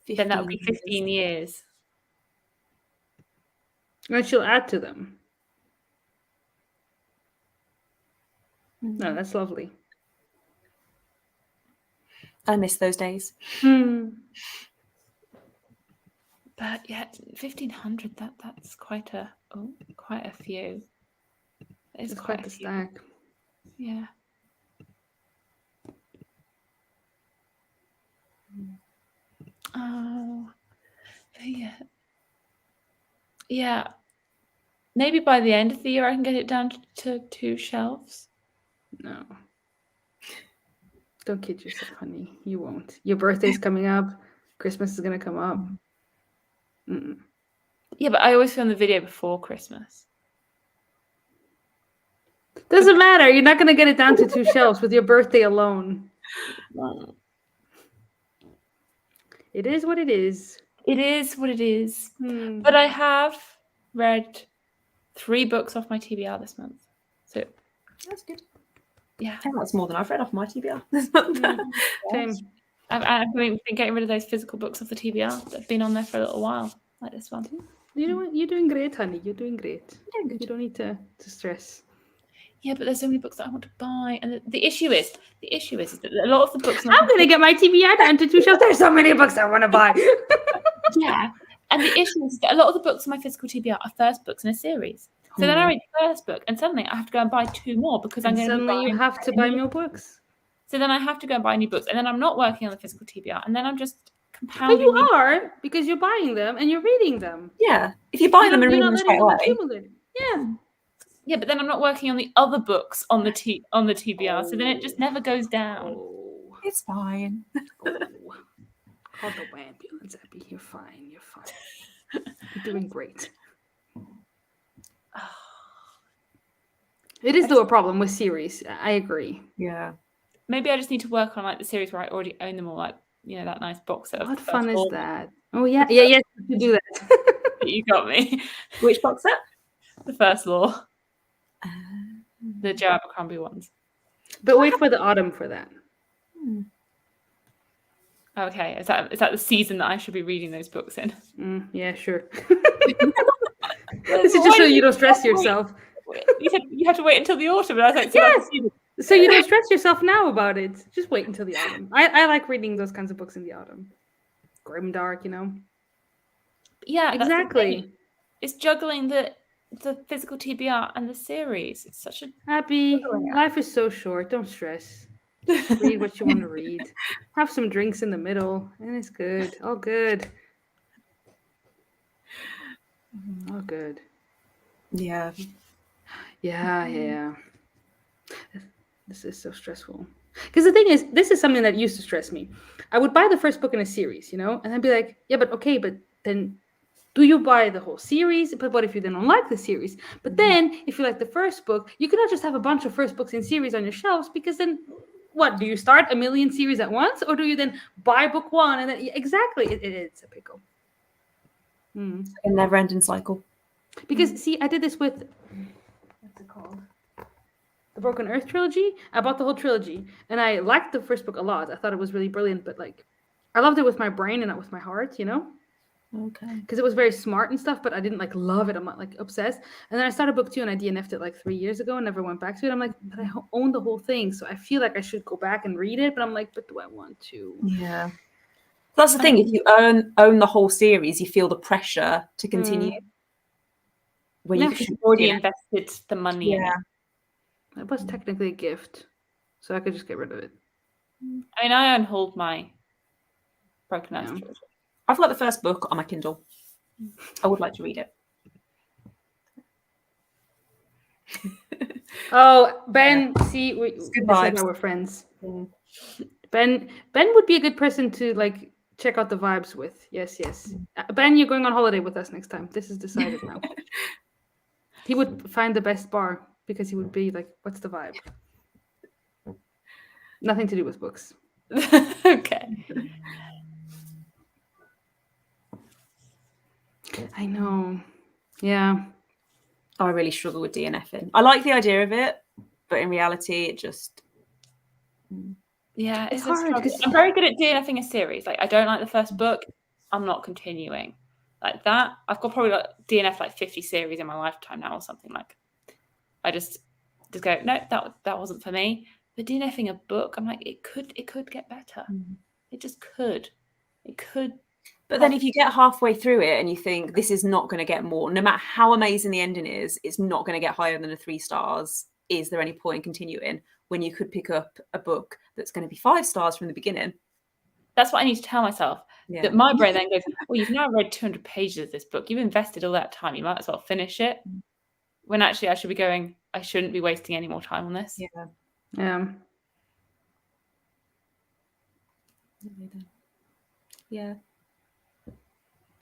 then that would be 15 years. And she'll add to them. No, that's lovely. I miss those days. But yeah, 1,500. That's quite a few. It's quite a stack. Yeah. Oh, yeah. Yeah. Maybe by the end of the year I can get it down to 2 shelves. No. Don't kid yourself, honey. You won't. Your birthday's coming up. Christmas is going to come up. Mm-mm. Yeah, but I always film the video before Christmas. Doesn't matter. You're not going to get it down to 2 shelves with your birthday alone. It is what it is. It is what it is. Hmm. But I have read 3 books off my TBR this month. So That's good. yeah, I think that's more than I've read off my TBR this month. Same. I've been getting rid of those physical books off the TBR that have been on there for a little while, like this one. You're doing great, honey. You're doing great. Doing good. You don't need to stress. Yeah, but there's so many books that I want to buy, and the issue is that a lot of the books. I'm going to get my TBR down to 2 shelves. There's so many books I want to buy. Yeah, and the issue is that a lot of the books on my physical TBR are first books in a series. So then I read the first book, and suddenly I have to go and buy 2 more because I'm going to. Suddenly you have to buy more books. So then I have to go and buy new books, and then I'm not working on the physical TBR, and then I'm just But compounding. you are, because you're buying them and you're reading them. Yeah, if you buy them and You're read not them straight letting them away. accumulate. Yeah. Yeah, but then I'm not working on the other books on the TBR, so then it just never goes down. Oh. It's fine. Oh. Call the ambulance, Abby. You're fine. You're fine. You're doing great. It is though a problem with series. I agree. Yeah. Maybe I just need to work on like the series where I already own them all, like that nice box set. What of fun is First Law that? Oh yeah, yes, you do that. that you got me. Which box set? The First Law, the Joe Abercrombie ones. But wait for the autumn for that. Okay, is that the season that I should be reading those books in? Yeah, sure. This is just so you don't stress yourself. You said you have to wait until the autumn, and I was like, Yes. So you don't stress yourself now about it. Just wait until the autumn. I like reading those kinds of books in the autumn. Grimdark, Yeah, that's the Exactly. thing. It's juggling the physical TBR and the series. It's such a Happy. Life is so short. Don't stress. Read what you want to read. Have some drinks in the middle, and it's good. All good. All good. Yeah. Yeah. This is so stressful. Because the thing is, this is something that used to stress me. I would buy the first book in a series, and I'd be like, yeah, but then do you buy the whole series? But what if you then don't like the series? But then if you like the first book, you cannot just have a bunch of first books in series on your shelves, because then what? Do you start a million series at once, or do you then buy book 1 and then exactly it's a pickle. A never-ending cycle. Because see, I did this with what's it called? The Broken Earth trilogy. I bought the whole trilogy, and I liked the first book a lot. I thought it was really brilliant, but I loved it with my brain and not with my heart, Okay. because it was very smart and stuff, but I didn't love it. I'm not obsessed. And then I started book 2 and I DNF'd it 3 years ago and never went back to it. I'm like, but I own the whole thing, so I feel like I should go back and read it. But I'm like, but do I want to? Yeah. That's the thing. If you own the whole series, you feel the pressure to continue. When Yeah, you you've already invested the money in it. It was technically a gift, so I could just get rid of it. I mean, I unhauled my Broken Earth Yeah. trilogy. I've got the first book on my Kindle. I would like to read it. Oh, Ben, see, we good said vibes. that we're friends. Ben would be a good person to check out the vibes with. Yes. Ben, you're going on holiday with us next time. This is decided now. He would find the best bar because he would be like, what's the vibe? Nothing to do with books. Okay. I know. Yeah. I really struggle with DNFing. I like the idea of it, but in reality, it just... Yeah, It's a hard, struggle. 'cause- I'm very good at DNFing a series. I don't like the first book. I'm not continuing. Like that, I've got probably DNF 50 series in my lifetime now or something. I just go, no, that wasn't for me. But DNFing a book, I'm like, it could get better. It just could. It could. But then if you get halfway through it and you think this is not going to get more, no matter how amazing the ending is, it's not going to get higher than a 3 stars. Is there any point in continuing when you could pick up a book that's going to be 5 stars from the beginning? That's what I need to tell myself. Yeah. That my brain then goes, well, you've now read 200 pages of this book. You've invested all that time. You might as well finish it. When actually I should be going, I shouldn't be wasting any more time on this. Yeah. Yeah. Yeah.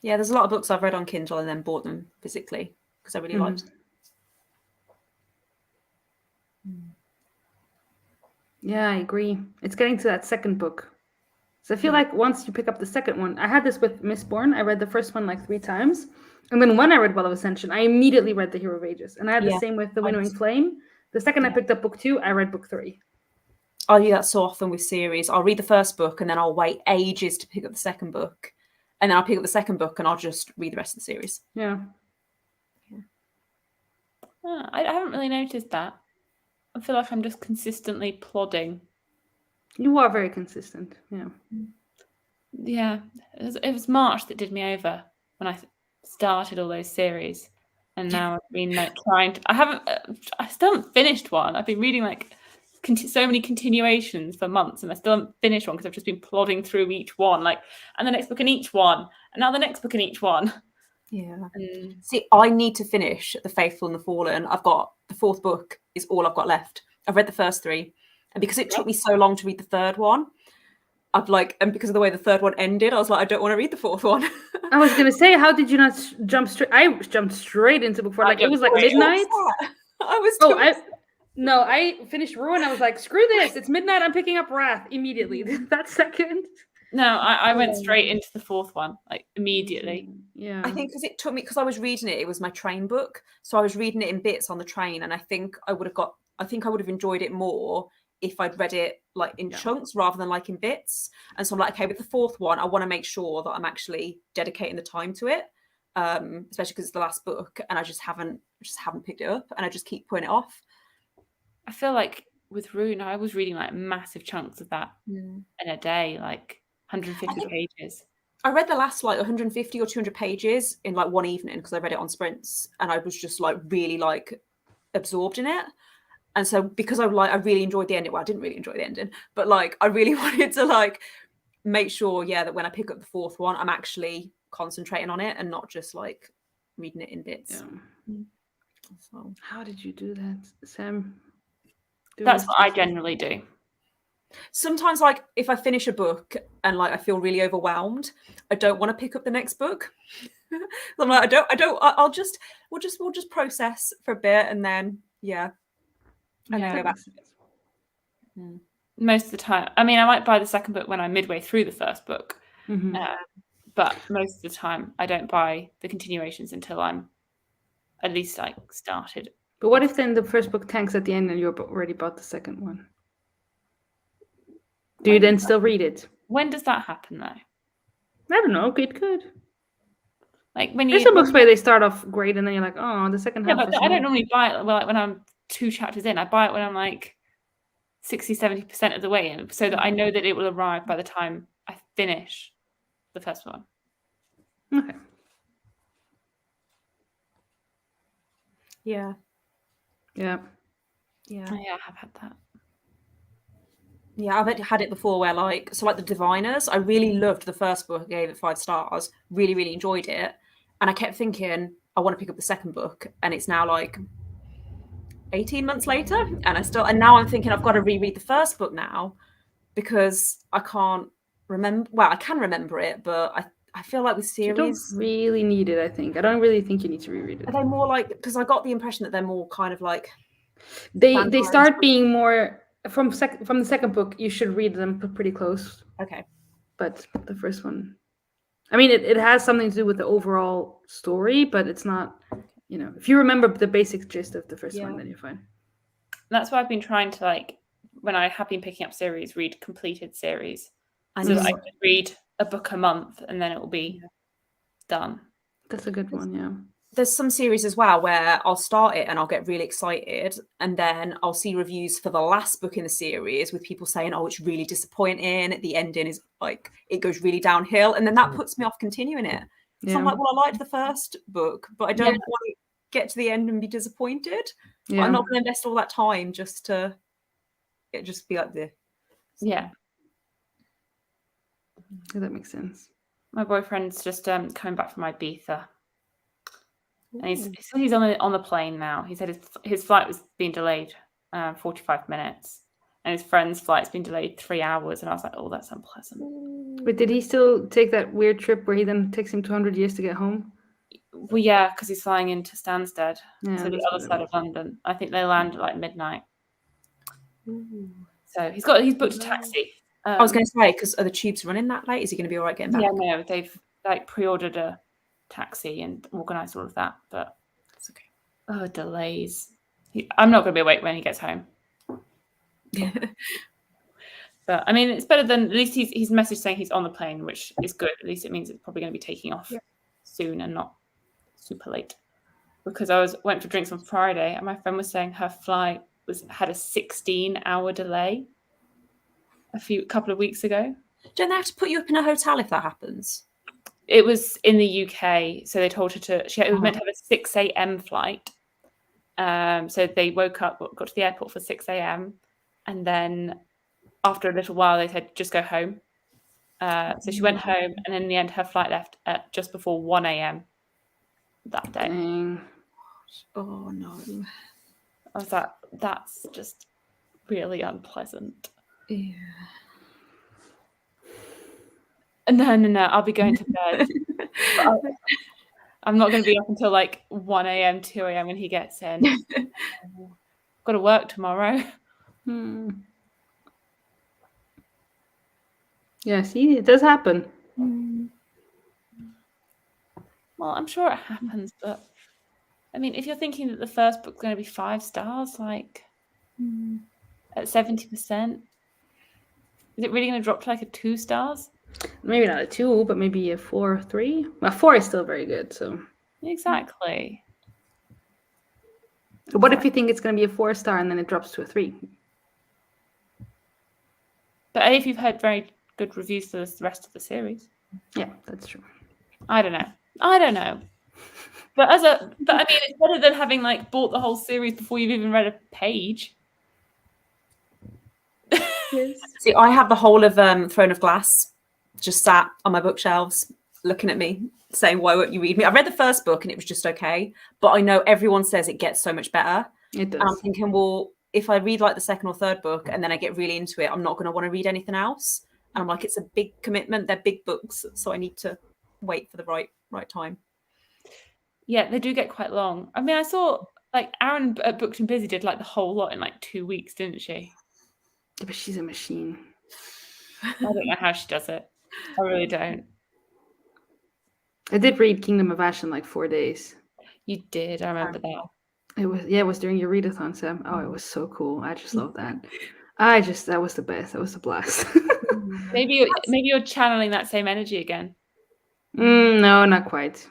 Yeah, there's a lot of books I've read on Kindle and then bought them physically because I really liked them. Yeah, I agree. It's getting to that second book. So I feel like once you pick up the second one, I had this with Mistborn. I read the first one like 3 times. And then when I read Well of Ascension, I immediately read The Hero of Ages. And I had the same with The Winnowing Flame. The second I picked up book 2, I read book 3. I do that so often with series. I'll read the first book and then I'll wait ages to pick up the second book. And then I'll pick up the second book and I'll just read the rest of the series. Yeah. I haven't really noticed that. I feel like I'm just consistently plodding. You are very consistent. Yeah. Yeah. It was March that did me over when I started all those series. And now I've been like trying to... I still haven't finished one. I've been reading like so many continuations for months and I still haven't finished one because I've just been plodding through each one, like, and the next book in each one, and now the next book in each one. Yeah. See, I need to finish The Faithful and the Fallen. I've got the 4th book is all I've got left. I've read the first 3, and because it took me so long to read the 3rd one, and because of the way the 3rd one ended, I was like, I don't want to read the 4th one. I was gonna say, how did you not jump straight? I jumped straight into book 4. Like it was like midnight. I finished Ruin. I was like, screw this. It's midnight. I'm picking up Wrath immediately. That second. No, I went straight into the 4th one, like immediately. Yeah. I think because it took me, because I was reading it was my train book. So I was reading it in bits on the train. And I think I would have enjoyed it more if I'd read it like in chunks rather than like in bits. And so I'm like, okay, with the 4th one, I want to make sure that I'm actually dedicating the time to it. Especially because it's the last book and I just haven't picked it up and I just keep putting it off. I feel like with Rune, I was reading like massive chunks of that in a day, like 150 pages. I read the last like 150 or 200 pages in like one evening because I read it on sprints and I was just like really like absorbed in it. And so because I really enjoyed the ending. Well, I didn't really enjoy the ending, but like I really wanted to like make sure, that when I pick up the 4th one, I'm actually concentrating on it and not just like reading it in bits. Yeah. So, how did you do that, Sam? That's what I generally do. Sometimes, like if I finish a book and like I feel really overwhelmed, I don't want to pick up the next book. I'm like, we'll just process for a bit and then and then go back. Most of the time, I mean, I might buy the second book when I'm midway through the first book, but most of the time I don't buy the continuations until I'm at least like started. But what if then the first book tanks at the end and you've already bought the second one? Do you then still read it? When does that happen though? I don't know. It could. Like when there's some books where they start off great and then you're like, oh, the second half. Yeah, but I don't normally buy it like when I'm 2 chapters in. I buy it when I'm like 60-70% of the way in, so that I know that it will arrive by the time I finish the first one. Okay. Yeah. I have had that. Yeah, I've had it before where like the Diviners, I really loved the first book, I gave it 5 stars, really, really enjoyed it. And I kept thinking, I want to pick up the second book. And it's now like 18 months later. And now I'm thinking I've got to reread the first book now because I can't remember. Well, I can remember it, but I feel like with series. You don't really need it, I think. I don't really think you need to reread it. Are they more like, because I got the impression that they're more kind of like. They start being more. From the second book, you should read them pretty close. Okay. But the first one, I mean, it has something to do with the overall story, but it's not, if you remember the basic gist of the first one, then you're fine. That's why I've been trying to, like, when I have been picking up series, read completed series. So that I can read a book a month and then it will be done. That's a good one, yeah. There's some series as well where I'll start it and I'll get really excited and then I'll see reviews for the last book in the series with people saying, oh, it's really disappointing. The ending is like, it goes really downhill. And then that puts me off continuing it. So I'm like, well, I liked the first book, but I don't want to get to the end and be disappointed. Yeah. I'm not going to invest all that time just to just be like this. Yeah. That makes sense. My boyfriend's just coming back from Ibiza. And he's on the plane now. He said his flight was being delayed 45 minutes. and his friend's flight's been delayed 3 hours, and I was like, oh, that's unpleasant. But did he still take that weird trip where he then takes him 200 years to get home? Well, yeah, because he's flying into Stansted, Yeah, so the that's other what it side was. of London. I think they land at like midnight. Ooh. So he's booked a taxi. I was going to say, because are the tubes running that late? Is he going to be all right getting back? Yeah, no, they've like pre-ordered a taxi and organised all of that, but It's okay. oh, delays. I'm not going to be awake when he gets home. But I mean, it's better than, at least he's messaged saying he's on the plane, which is good. At least it means it's probably going to be taking off soon and not super late. Because I went for drinks on Friday, and my friend was saying her flight had a 16-hour delay a couple of weeks ago. Don't they have to put you up in a hotel if that happens? It was in the UK, so they told her it was meant to have a 6 a.m. flight. So they woke up, got to the airport for 6 a.m. and then after a little while they said just go home. So she went home, and in the end her flight left at just before 1 a.m. that day. Dang. Oh no. I was like, that's just really unpleasant. Yeah. No, I'll be going to bed. I'm not going to be up until like 1 a.m., 2 a.m. when he gets in. Got to work tomorrow. Yeah, see, it does happen. Well, I'm sure it happens, but I mean, if you're thinking that the first book's going to be 5 stars, like at 70%, is it really going to drop to like a 2 stars? Maybe not a 2, but maybe a 4 or 3. Well, 4 is still very good, so. Exactly. What if you think it's going to be a 4-star and then it drops to a 3? But if you've heard very good reviews for the rest of the series. Yeah, that's true. I don't know. But I mean, it's better than having like bought the whole series before you've even read a page. Yes. See, I have the whole of Throne of Glass just sat on my bookshelves looking at me saying, why won't you read me? I read the first book and it was just okay, but I know everyone says it gets so much better. It does. And I'm thinking, well, if I read like the second or third book and then I get really into it, I'm not going to want to read anything else. And I'm like, it's a big commitment. They're big books, so I need to wait for the right time. Yeah, they do get quite long. I mean, I saw like Aaron at Booked and Busy did like the whole lot in like 2 weeks, didn't she? Yeah, but she's a machine. I don't know how she does it. I really don't. I did read Kingdom of Ash in like 4 days. You did. I remember that. It was during your readathon, Sam. Oh, it was so cool. I just love that. That was the best. That was the blast. Maybe you're channeling that same energy again. No, not quite.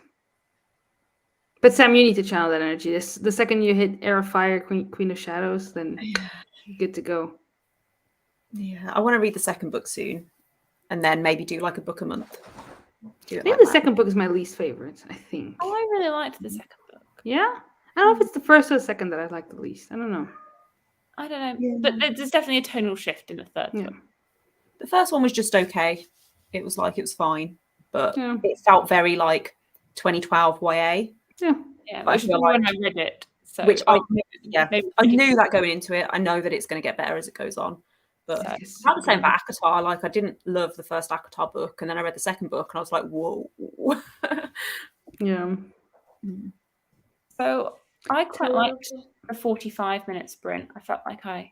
But Sam, you need to channel that energy. The second you hit Air of Fire, Queen of Shadows, then you're good to go. Yeah, I want to read the second book soon, and then maybe do like a book a month. Maybe the second book is my least favorite, I think. Oh, I really liked the second book. Yeah? I don't know if it's the first or the second that I like the least. I don't know. I don't know. Yeah. But there's definitely a tonal shift in the third book. The first one was just okay. It was fine. But Yeah. it felt very like 2012 YA. Yeah, which is when I read it. So which I knew that going into it. I know that it's going to get better as it goes on. But I had the same for ACOTAR. Like, I didn't love the first ACOTAR book, and then I read the second book, and I was like, whoa. Yeah. So I quite liked a 45-minute sprint. I felt like I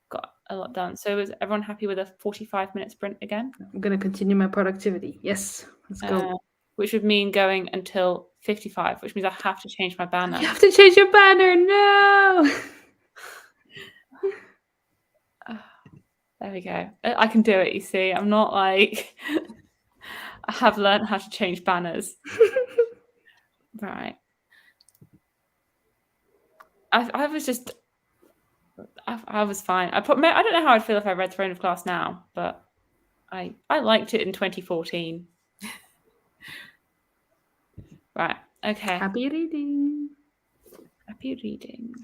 got a lot done. So is everyone happy with a 45-minute sprint again? I'm going to continue my productivity. Yes. Let's go. Which would mean going until 55, which means I have to change my banner. You have to change your banner. No. There we go. I can do it, you see. I'm not like... I have learned how to change banners. Right. I was fine. I don't know how I'd feel if I read Throne of Glass now, but I liked it in 2014. Right. Okay. Happy reading. Happy reading.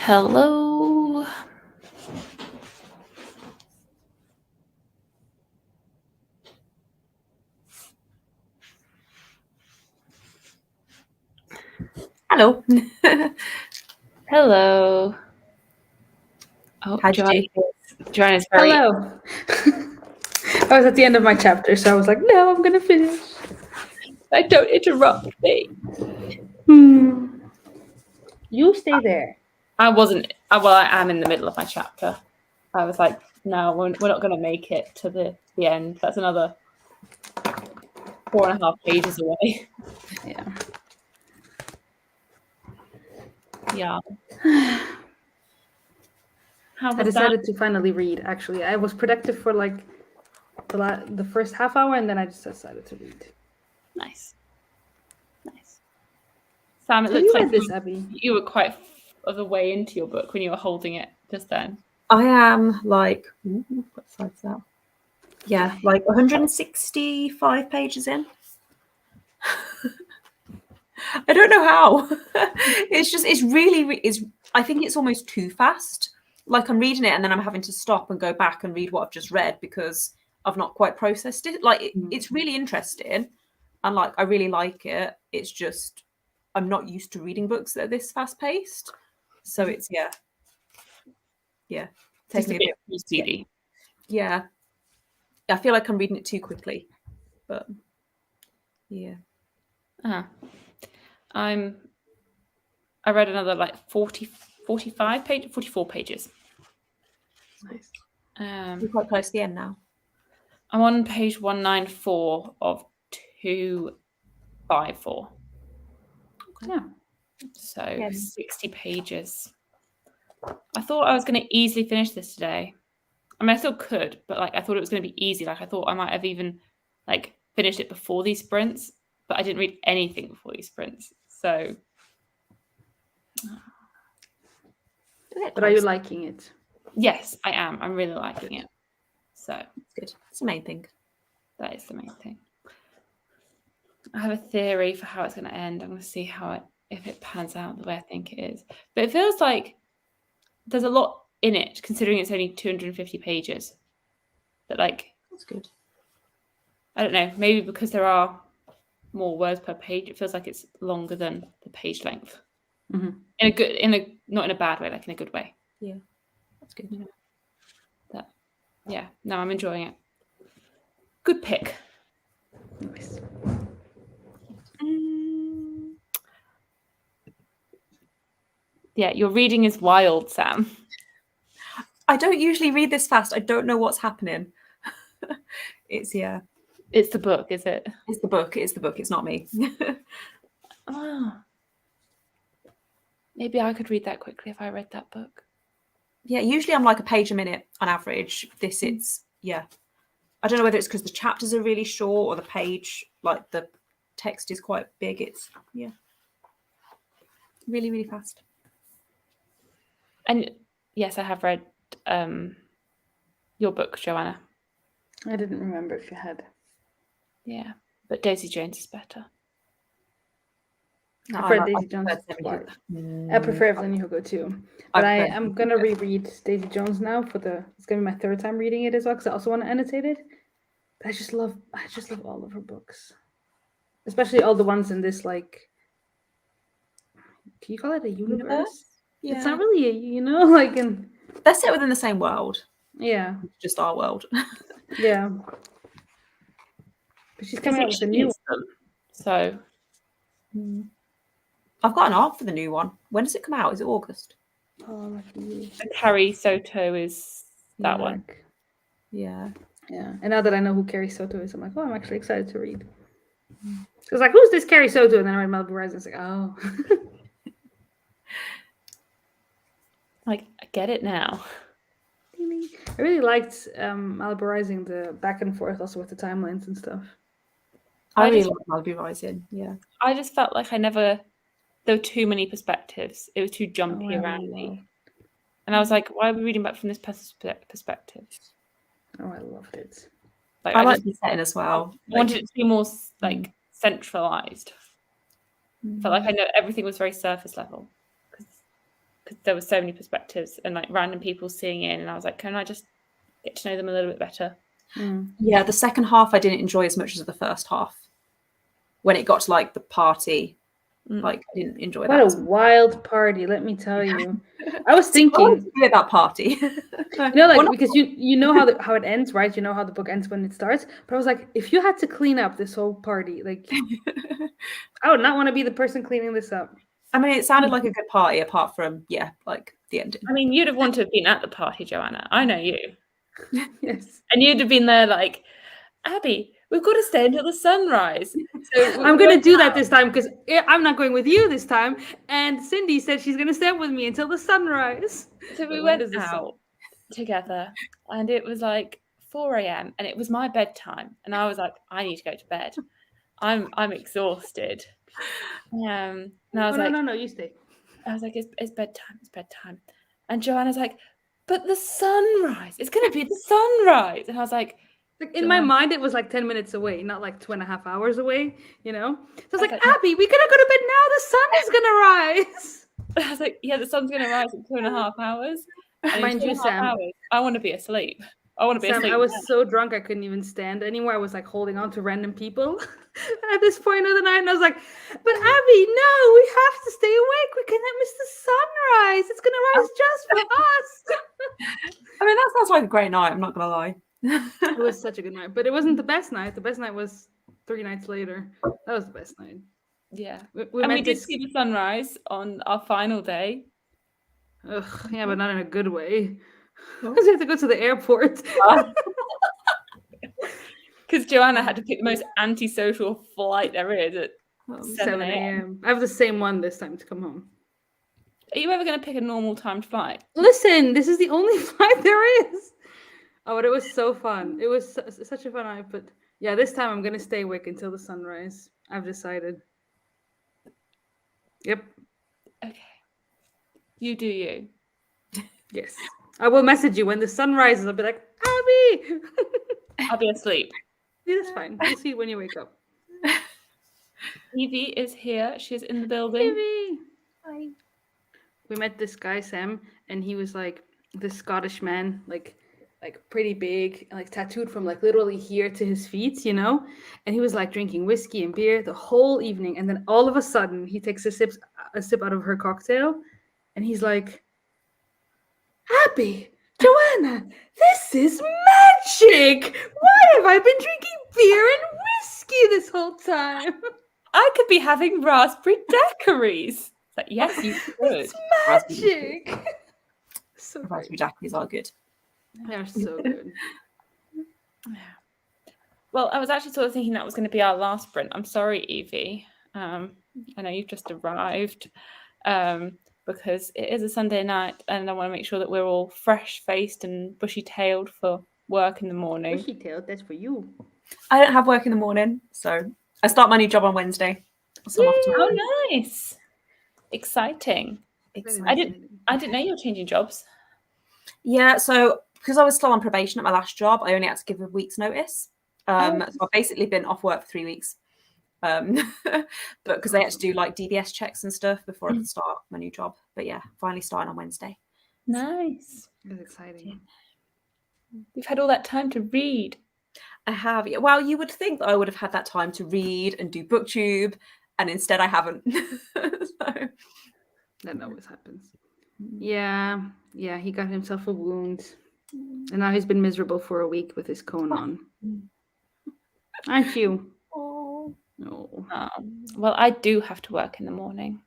Hello. Hello. Hello. Oh, How'd you do? Joanna's very. Hello. I was at the end of my chapter, so I was like, no, I'm gonna finish. Don't interrupt me. You stay there. I wasn't. Well, I am in the middle of my chapter. I was like, no, we're not going to make it to the end. That's another 4.5 pages away. Yeah. Yeah. How I was that? decided to finally read. Actually, I was productive for like the first half hour, and then I just decided to read. Nice. Sam, it Have looks you like read this, Abby? you were quite of the way into your book when you were holding it just then. I am like, what side's that? Yeah, like 165 pages in. I don't know how. It's really, I think it's almost too fast. Like I'm reading it and then I'm having to stop and go back and read what I've just read because I've not quite processed it. Like it's really interesting and like I really like it. It's just I'm not used to reading books that are this fast paced. So it's yeah. Just Taking a me bit too speedy. Yeah. I feel like I'm reading it too quickly. But yeah. I read another like 45 pages, 44 pages. Nice. We're quite close to the end now. I'm on page 194 of 254. Yeah. So 60 pages. I thought I was going to easily finish this today. I mean, I still could, but like I thought it was going to be easy. Like I thought I might have even like finished it before these sprints, but I didn't read anything before these sprints. So, But are you liking it? yes, I am. I'm really liking it. So That's good. That's the main thing. that is the main thing. I have a theory for how it's going to end. I'm going to see if it pans out the way I think it is. But it feels like there's a lot in it, considering it's only 250 pages. But like, That's good. I don't know, maybe because there are more words per page, it feels like it's longer than the page length. Mm-hmm. Not in a bad way, like in a good way. Yeah, that's good. Yeah, no, I'm enjoying it. Good pick. Nice. Yeah, your reading is wild, Sam. I don't usually read this fast. I don't know what's happening. It's the book, is it? It's the book. It's the book. It's not me. Oh. Maybe I could read that quickly if I read that book. Yeah, usually I'm like a page a minute on average. It's I don't know whether it's because the chapters are really short or the page, like the text is quite big. It's really, really fast. And yes, I have read your book, Joanna. I didn't remember if you had. Yeah, but Daisy Jones is better. I've read Daisy Jones twice. I prefer Evelyn Hugo too. But I'm gonna reread Daisy Jones now it's gonna be my third time reading it as well because I also want to annotate it. But I just love all of her books. Especially all the ones in this like can you call it a universe? Yeah. It's not really like in they're set within the same world. Yeah. Just our world. Yeah. But she's coming out with a new one. So I've got an art for the new one. When does it come out? Is it August? Oh, Carrie Soto is that one. Yeah. Yeah. And now that I know who Carrie Soto is, I'm like, oh, I'm actually excited to read. So I was like, who's this Carrie Soto? And then I read Malibu Rising. It's like, oh. Like, I get it now. I really liked Malibu Rising, the back and forth also with the timelines and stuff. I really like Malibu Rising. Yeah. I just felt like there were too many perspectives. It was too jumpy around me. And I was like, why are we reading back from this perspective? Oh, I loved it. Like, I like the setting as well. I wanted it to be more like centralized. Felt like I know everything was very surface level. because there were so many perspectives and like random people seeing in, and I was like, can I just get to know them a little bit better? Yeah, the second half I didn't enjoy as much as the first half. When it got to like the party, like I didn't enjoy What that. a as much. wild party, let me tell you. I was See, I wanted thinking, to hear that party. because you know how it ends, right? You know how the book ends when it starts. But I was like, if you had to clean up this whole party, like I would not want to be the person cleaning this up. I mean, it sounded like a good party, apart from like the ending. I mean, you'd have wanted to have been at the party, Joanna. I know you. Yes. And you'd have been there like, Abby, we've got to stay until the sunrise. So I'm going to do that this time because I'm not going with you this time. And Cindy said she's going to stay with me until the sunrise. So we When went does the sun- out together, and it was like 4 a.m. and it was my bedtime, and I was like, I need to go to bed. I'm exhausted. And I was like, no, you stay. I was like, it's bedtime, it's bedtime. And Joanna's like, but the sunrise, it's going to be the sunrise. And I was like, Like in my mind, it was like 10 minutes away, not like 2.5 hours away, So I was like, Okay. Abby, we gotta go to bed now. The sun is gonna rise. I was like, yeah, the sun's going to rise in 2.5 hours. And in Mind you, 2.5 Sam. hours, I want to be asleep. I want to be Sam, asleep. I was so drunk I couldn't even stand anymore. I was like holding on to random people at this point of the night, and I was like, "But Abby, no, we have to stay awake. We cannot miss the sunrise. It's gonna rise just for us." I mean, that sounds like a great night. I'm not gonna lie. It was such a good night, but it wasn't the best night. The best night was 3 nights later. That was the best night. Yeah. We And met we did this. see the sunrise on our final day. Ugh, yeah, but not in a good way. Because we have to go to the airport. Because Joanna had to pick the most antisocial flight there is at 7 a.m. I have the same one this time to come home. Are you ever going to pick a normal timed flight? Listen, this is the only flight there is. Oh, but it was so fun. It was such a fun night. But yeah, this time I'm going to stay awake until the sunrise. I've decided. Yep. Okay. You do you. Yes. I will message you when the sun rises. I'll be like, Abby! I'll be asleep. Yeah, that's fine. We'll see when you wake up. Evie is here. She's in the building. Abby! Hi. We met this guy, Sam, and he was like this Scottish man, like pretty big, like tattooed from like literally here to his feet, And he was like drinking whiskey and beer the whole evening, and then all of a sudden he takes a sip out of her cocktail, and he's like, Abby, Joanna, this is magic! Why have I been drinking beer and whiskey this whole time? I could be having raspberry daiquiris. It's like, yes, you could. It's magic! So Raspberry daiquiris are good. They're so good. Well, I was actually sort of thinking that was going to be our last sprint. I'm sorry, Evie. I know you've just arrived because it is a Sunday night, and I want to make sure that we're all fresh-faced and bushy-tailed for work in the morning. Bushy-tailed, that's for you. I don't have work in the morning, so I start my new job on Wednesday. So I'm off tomorrow. Oh, nice! Exciting. I didn't know you were changing jobs. Yeah, so because I was still on probation at my last job, I only had to give a week's notice. So I've basically been off work for 3 weeks. But because they had to do like DBS checks and stuff before I could start my new job. But yeah, finally starting on Wednesday. Nice. It's exciting. You've had all that time to read. I have. Yeah. Well, you would think that I would have had that time to read and do BookTube, and instead I haven't. So. That always happens. Yeah, he got himself a wound. And now he's been miserable for a week with his cone on. Aren't you? Oh. No. Well, I do have to work in the morning.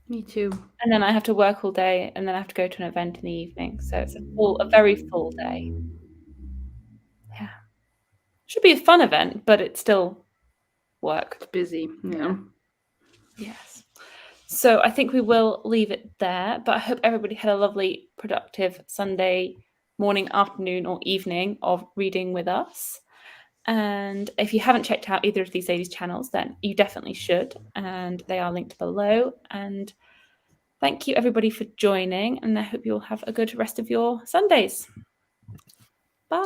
Me too. And then I have to work all day, and then I have to go to an event in the evening. So it's a very full day. Yeah. Should be a fun event, but it's still work. It's busy. Yeah. Yes. So I think we will leave it there, but I hope everybody had a lovely, productive Sunday morning, afternoon, or evening of reading with us. And if you haven't checked out either of these ladies' channels, then you definitely should. And they are linked below. And thank you, everybody, for joining. And I hope you'll have a good rest of your Sundays. Bye.